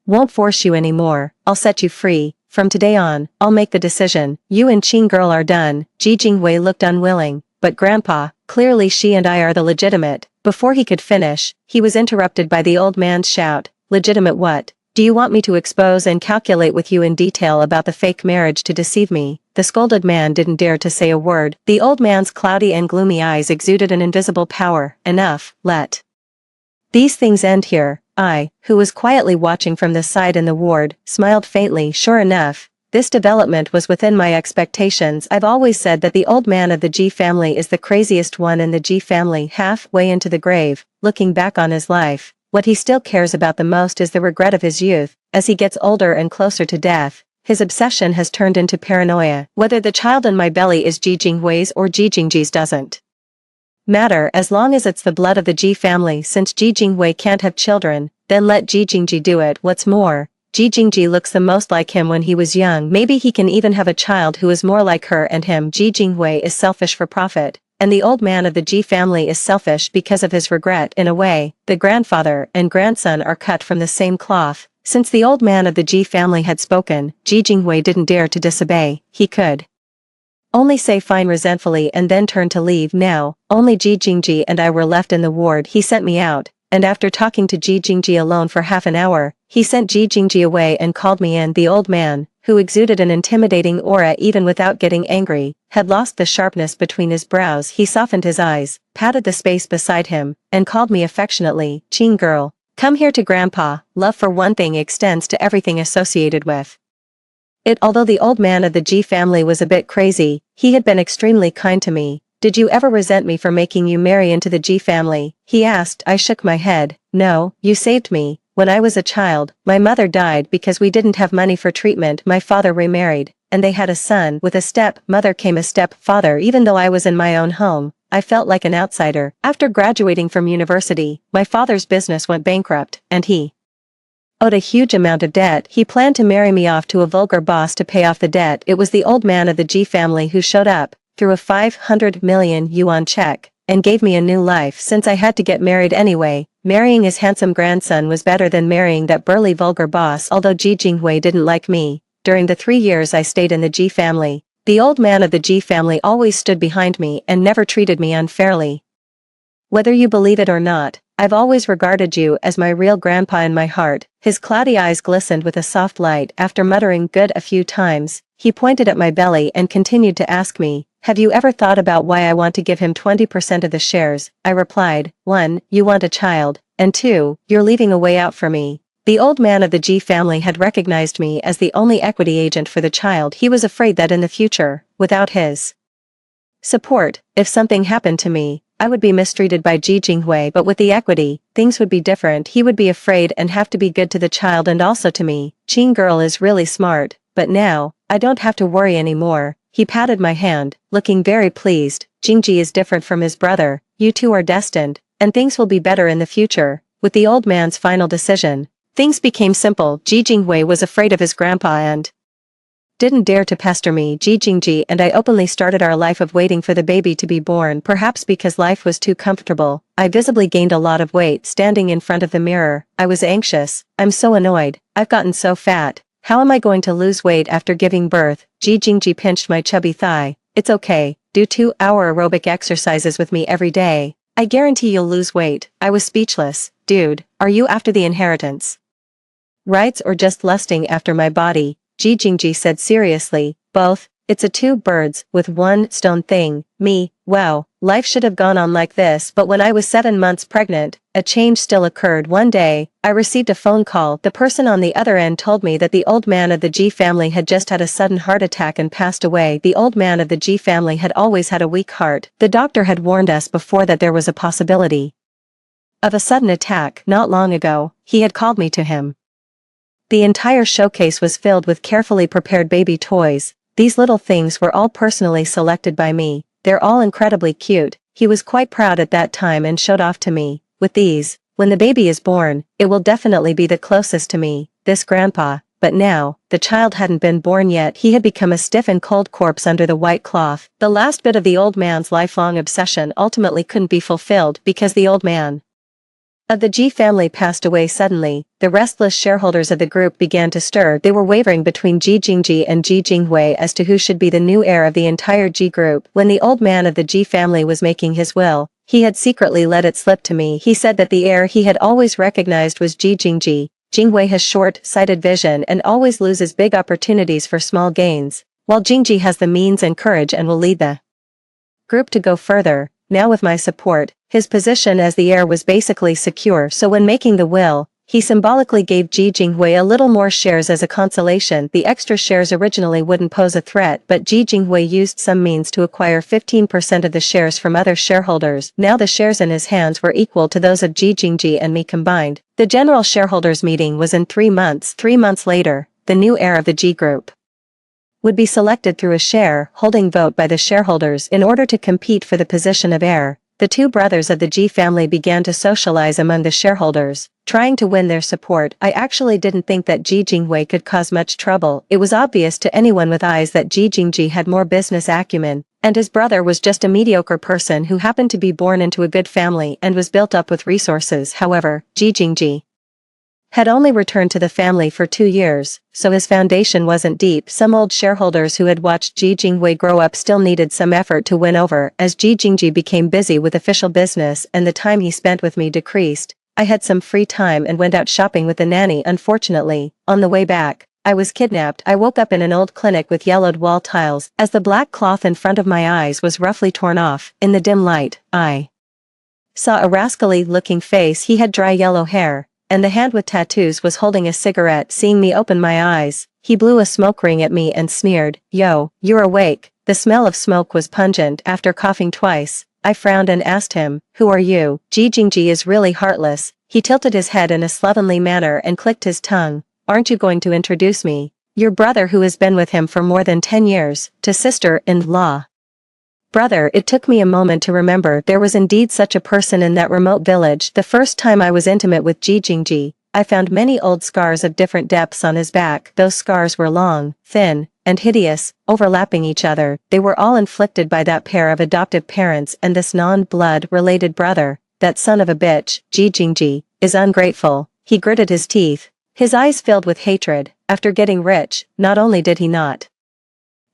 won't force you anymore, I'll set you free. From today on, I'll make the decision. You and Qing girl are done. Ji Jinghui looked unwilling, but Grandpa, clearly she and I are the legitimate. Before he could finish, he was interrupted by the old man's shout. Legitimate what? Do you want me to expose and calculate with you in detail about the fake marriage to deceive me? The scolded man didn't dare to say a word. The old man's cloudy and gloomy eyes exuded an invisible power. Enough, let these things end here. I, who was quietly watching from the side in the ward, smiled faintly. Sure enough, this development was within my expectations. I've always said that the old man of the Ji family is the craziest one in the Ji family. Halfway into the grave, looking back on his life, what he still cares about the most is the regret of his youth. As he gets older and closer to death, his obsession has turned into paranoia. Whether the child in my belly is Ji Jinghui's or Ji Jingji's doesn't matter as long as it's the blood of the Ji family. Since Ji Jinghui can't have children, then let Ji Jingji do it. What's more, Ji Jingji looks the most like him when he was young. Maybe he can even have a child who is more like her and him. Ji Jinghui is selfish for profit, and the old man of the Ji family is selfish because of his regret. In a way, the grandfather and grandson are cut from the same cloth. Since the old man of the Ji family had spoken, Ji Jinghui didn't dare to disobey. He could only say fine resentfully and then turn to leave. Now, only Ji Jingji and I were left in the ward. He sent me out, and after talking to Ji Jingji alone for half an hour, he sent Ji Jingji away and called me in. The old man, who exuded an intimidating aura even without getting angry, had lost the sharpness between his brows. He softened his eyes, patted the space beside him, and called me affectionately, Qing girl, come here to Grandpa. Love for one thing extends to everything associated with Although the old man of the G family was a bit crazy, he had been extremely kind to me. Did you ever resent me for making you marry into the G family? He asked. I shook my head. No, you saved me. When I was a child, my mother died because we didn't have money for treatment. My father remarried, and they had a son. With a step-mother came a step-father. Even though I was in my own home, I felt like an outsider. After graduating from university, my father's business went bankrupt, and he owed a huge amount of debt. He planned to marry me off to a vulgar boss to pay off the debt. It was the old man of the G family who showed up, threw a 500 million yuan check, and gave me a new life. Since I had to get married anyway, marrying his handsome grandson was better than marrying that burly vulgar boss. Although Ji Jinghui didn't like me, during the 3 years I stayed in the G family, the old man of the G family always stood behind me and never treated me unfairly. Whether you believe it or not, I've always regarded you as my real grandpa in my heart. His cloudy eyes glistened with a soft light. After muttering good a few times, he pointed at my belly and continued to ask me, have you ever thought about why I want to give him 20% of the shares? I replied, 1, you want a child, and 2, you're leaving a way out for me. The old man of the G family had recognized me as the only equity agent for the child. He was afraid that in the future, without his support, if something happened to me, I would be mistreated by Ji Jinghui, but with the equity, things would be different. He would be afraid and have to be good to the child and also to me. Qing girl is really smart, but now, I don't have to worry anymore. He patted my hand, looking very pleased. Jingji is different from his brother, you two are destined, and things will be better in the future. With the old man's final decision, things became simple. Ji Jinghui was afraid of his grandpa and didn't dare to pester me. Ji Jingji and I openly started our life of waiting for the baby to be born. Perhaps because life was too comfortable, I visibly gained a lot of weight standing in front of the mirror. I was anxious. I'm so annoyed. I've gotten so fat. How am I going to lose weight after giving birth? Ji Jingji pinched my chubby thigh. It's okay. Do 2-hour aerobic exercises with me every day. I guarantee you'll lose weight. I was speechless. Dude, are you after the inheritance rights or just lusting after my body? Ji Jingji said seriously, both. It's a 2 birds with 1 stone thing. Me, wow, life should have gone on like this. But when I was 7 months pregnant, a change still occurred. One day, I received a phone call. The person on the other end told me that the old man of the Ji family had just had a sudden heart attack and passed away. The old man of the Ji family had always had a weak heart. The doctor had warned us before that there was a possibility of a sudden attack. Not long ago, he had called me to him. The entire showcase was filled with carefully prepared baby toys. These little things were all personally selected by me. They're all incredibly cute. He was quite proud at that time and showed off to me. With these, when the baby is born, it will definitely be the closest to me, this grandpa. But now, the child hadn't been born yet. He had become a stiff and cold corpse under the white cloth. The last bit of the old man's lifelong obsession ultimately couldn't be fulfilled because the old man of the Ji family passed away suddenly. The restless shareholders of the group began to stir. They were wavering between Ji Jingji and Ji Jinghui as to who should be the new heir of the entire Ji group. When the old man of the Ji family was making his will, he had secretly let it slip to me. He said that the heir he had always recognized was Ji Jingji. Jinghui has short-sighted vision and always loses big opportunities for small gains, while Jingji has the means and courage and will lead the group to go further. Now with my support, his position as the heir was basically secure, so when making the will, he symbolically gave Ji Jinghui a little more shares as a consolation. The extra shares originally wouldn't pose a threat, but Ji Jinghui used some means to acquire 15% of the shares from other shareholders. Now the shares in his hands were equal to those of Ji Jingji and me combined. The general shareholders meeting was in 3 months. 3 months later, the new heir of the Ji group would be selected through a shareholding vote by the shareholders. In order to compete for the position of heir, the 2 brothers of the Ji family began to socialize among the shareholders, trying to win their support. I actually didn't think that Ji Jinghui could cause much trouble. It was obvious to anyone with eyes that Ji Jingji had more business acumen, and his brother was just a mediocre person who happened to be born into a good family and was built up with resources. However, Ji Jingji had only returned to the family for 2 years, so his foundation wasn't deep. Some old shareholders who had watched Ji Jinghui grow up still needed some effort to win over. As Ji Jingji became busy with official business and the time he spent with me decreased, I had some free time and went out shopping with the nanny. Unfortunately, on the way back, I was kidnapped. I woke up in an old clinic with yellowed wall tiles, as the black cloth in front of my eyes was roughly torn off. In the dim light, I saw a rascally-looking face. He had dry yellow hair, and the hand with tattoos was holding a cigarette. Seeing me open my eyes, He blew a smoke ring at me and sneered, "Yo, you're awake." The smell of smoke was pungent. After coughing twice, I frowned and asked him, "Who are you?" Ji Jingji is really heartless. He tilted his head in a slovenly manner and clicked his tongue. "Aren't you going to introduce me? Your brother who has been with him for more than 10 years, to sister-in-law." Brother, it took me a moment to remember there was indeed such a person in that remote village. The first time I was intimate with Ji Jingji, I found many old scars of different depths on his back. Those scars were long, thin, and hideous, overlapping each other. They were all inflicted by that pair of adoptive parents, and this non-blood related brother, that son of a bitch, Ji Jingji, is ungrateful. He gritted his teeth. His eyes filled with hatred. After getting rich, not only did he not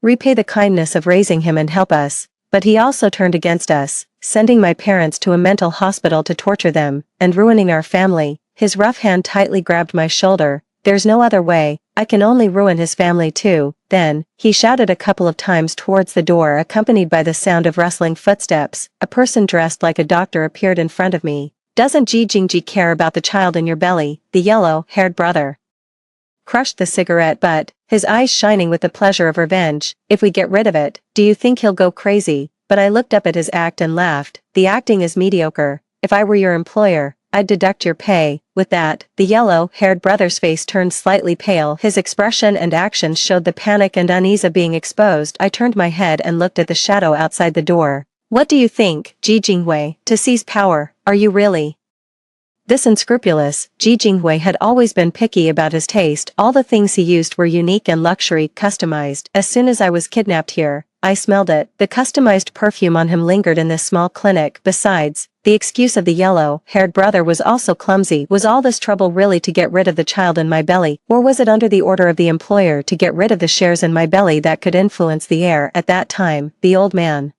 repay the kindness of raising him and help us, but he also turned against us, sending my parents to a mental hospital to torture them, and ruining our family. His rough hand tightly grabbed my shoulder. "There's no other way, I can only ruin his family too." Then, he shouted a couple of times towards the door, accompanied by the sound of rustling footsteps. A person dressed like a doctor appeared in front of me. "Doesn't Ji Jingji care about the child in your belly?" The yellow-haired brother crushed the cigarette butt, his eyes shining with the pleasure of revenge. "If we get rid of it, do you think he'll go crazy?" But I looked up at his act and laughed. "The acting is mediocre. If I were your employer, I'd deduct your pay." With that, the yellow-haired brother's face turned slightly pale. His expression and actions showed the panic and unease of being exposed. I turned my head and looked at the shadow outside the door. "What do you think, Ji Jingwei? To seize power, are you really this unscrupulous?" Ji Jingwei had always been picky about his taste. All the things he used were unique and luxury, customized. As soon as I was kidnapped here, I smelled it. The customized perfume on him lingered in this small clinic. Besides, the excuse of the yellow-haired brother was also clumsy. Was all this trouble really to get rid of the child in my belly, or was it under the order of the employer to get rid of the shares in my belly that could influence the heir? At that time, the old man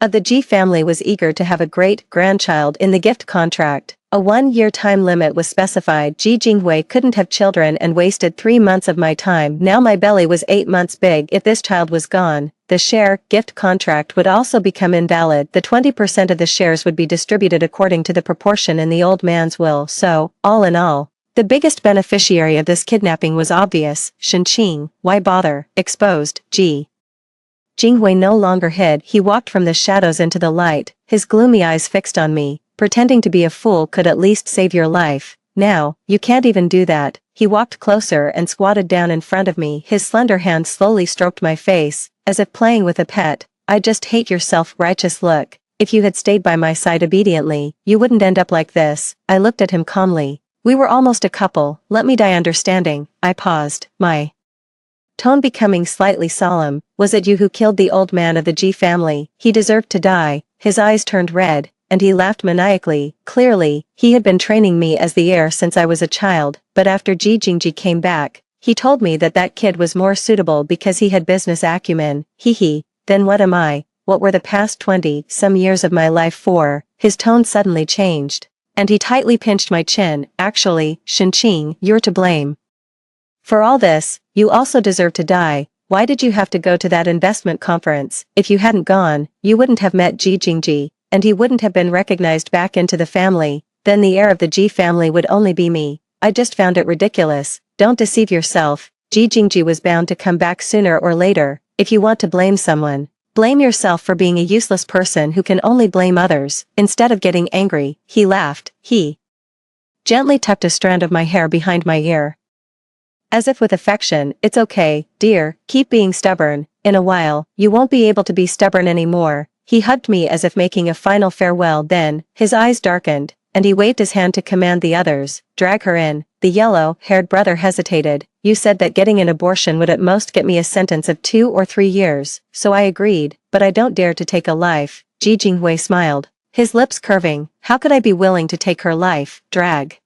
of the Ji family was eager to have a great-grandchild. In the gift contract, a 1-year time limit was specified. Ji Jingwei couldn't have children and wasted 3 months of my time. Now my belly was 8 months big. If this child was gone, the share gift contract would also become invalid. The 20% of the shares would be distributed according to the proportion in the old man's will. So, all in all, the biggest beneficiary of this kidnapping was obvious. Shenqing. Why bother? Exposed. Ji Jingwei no longer hid. He walked from the shadows into the light, his gloomy eyes fixed on me. "Pretending to be a fool could at least save your life. Now, you can't even do that." He walked closer and squatted down in front of me. His slender hand slowly stroked my face, as if playing with a pet. "I just hate your self-righteous look. If you had stayed by my side obediently, you wouldn't end up like this." I looked at him calmly. "We were almost a couple. Let me die understanding." I paused, my tone becoming slightly solemn. "Was it you who killed the old man of the Ji family? He deserved to die." His eyes turned red, and he laughed maniacally. Clearly, he had been training me as the heir since I was a child, but after Ji Jingji came back, he told me that that kid was more suitable because he had business acumen. Hee. Then what am I? What were the past 20-some years of my life for? His tone suddenly changed, and he tightly pinched my chin. "Actually, Shenqing, you're to blame for all this. You also deserve to die. Why did you have to go to that investment conference? If you hadn't gone, you wouldn't have met Ji Jingji, and he wouldn't have been recognized back into the family. Then the heir of the Ji family would only be me. I just found it ridiculous." "Don't deceive yourself. Ji Jingji was bound to come back sooner or later. If you want to blame someone, blame yourself for being a useless person who can only blame others." Instead of getting angry, he laughed. He gently tucked a strand of my hair behind my ear, as if with affection. "It's okay, dear, keep being stubborn. In a while, you won't be able to be stubborn anymore." He hugged me as if making a final farewell. Then, his eyes darkened, and he waved his hand to command the others, "Drag her in." The yellow-haired brother hesitated. "You said that getting an abortion would at most get me a sentence of 2 or 3 years, so I agreed, but I don't dare to take a life." Ji Jingwei smiled, his lips curving. "How could I be willing to take her life? Drag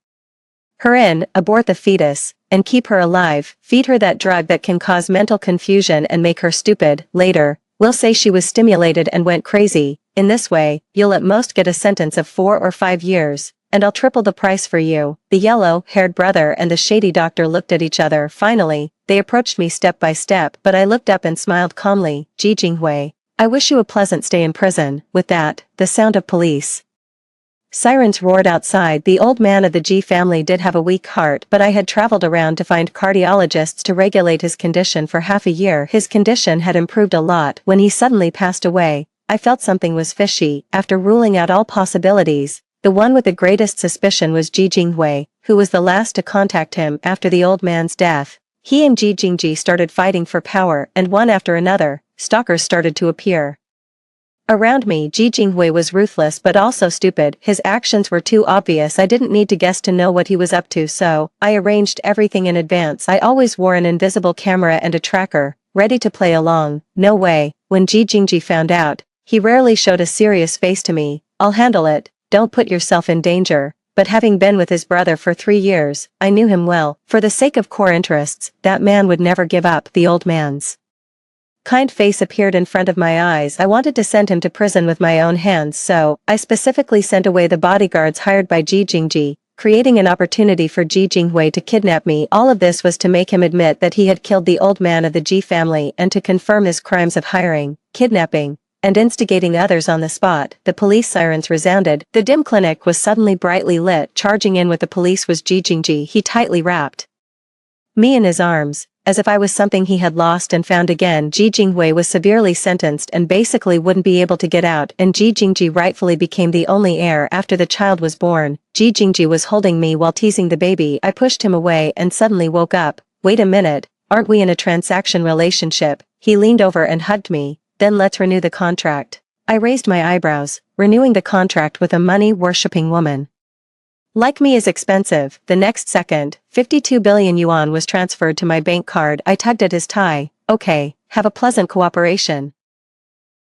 her in, abort the fetus, and keep her alive, feed her that drug that can cause mental confusion and make her stupid. Later, we'll say she was stimulated and went crazy. In this way, you'll at most get a sentence of 4 or 5 years, and I'll triple the price for you." The yellow-haired brother and the shady doctor looked at each other. Finally, they approached me step by step, but I looked up and smiled calmly. "Ji Jingwei, I wish you a pleasant stay in prison." With that, the sound of police Sirens roared outside. The old man of the G family did have a weak heart, but I had traveled around to find cardiologists to regulate his condition for half a year. His condition had improved a lot. When he suddenly passed away, I felt something was fishy. After ruling out all possibilities, the one with the greatest suspicion was Ji Jinghui, who was the last to contact him after the old man's death. He and Ji Jingji started fighting for power, and one after another, stalkers started to appear around me. Ji Jinghui was ruthless but also stupid. His actions were too obvious. I didn't need to guess to know what he was up to, so I arranged everything in advance. I always wore an invisible camera and a tracker, ready to play along. No way. When Ji Jingji found out, he rarely showed a serious face to me. I'll handle it, don't put yourself in danger. But having been with his brother for 3 years, I knew him well. For the sake of core interests, that man would never give up. The old man's kind face appeared in front of my eyes. I wanted to send him to prison with my own hands, so I specifically sent away the bodyguards hired by Ji Jingji, creating an opportunity for Ji Jinghui to kidnap me. All of this was to make him admit that he had killed the old man of the Ji family and to confirm his crimes of hiring, kidnapping, and instigating others on the spot. The police sirens resounded. The dim clinic was suddenly brightly lit. Charging in with the police was Ji Jingji. He tightly wrapped me in his arms, as if I was something he had lost and found again. Ji Jinghui was severely sentenced and basically wouldn't be able to get out, and Ji Jingji rightfully became the only heir after the child was born. Ji Jingji was holding me while teasing the baby. I pushed him away and suddenly woke up. Wait a minute, aren't we in a transaction relationship? He leaned over and hugged me. Then let's renew the contract. I raised my eyebrows. Renewing the contract with a money-worshipping woman like me is expensive. The next second, 52 billion yuan was transferred to my bank card. I tugged at his tie. Okay, have a pleasant cooperation.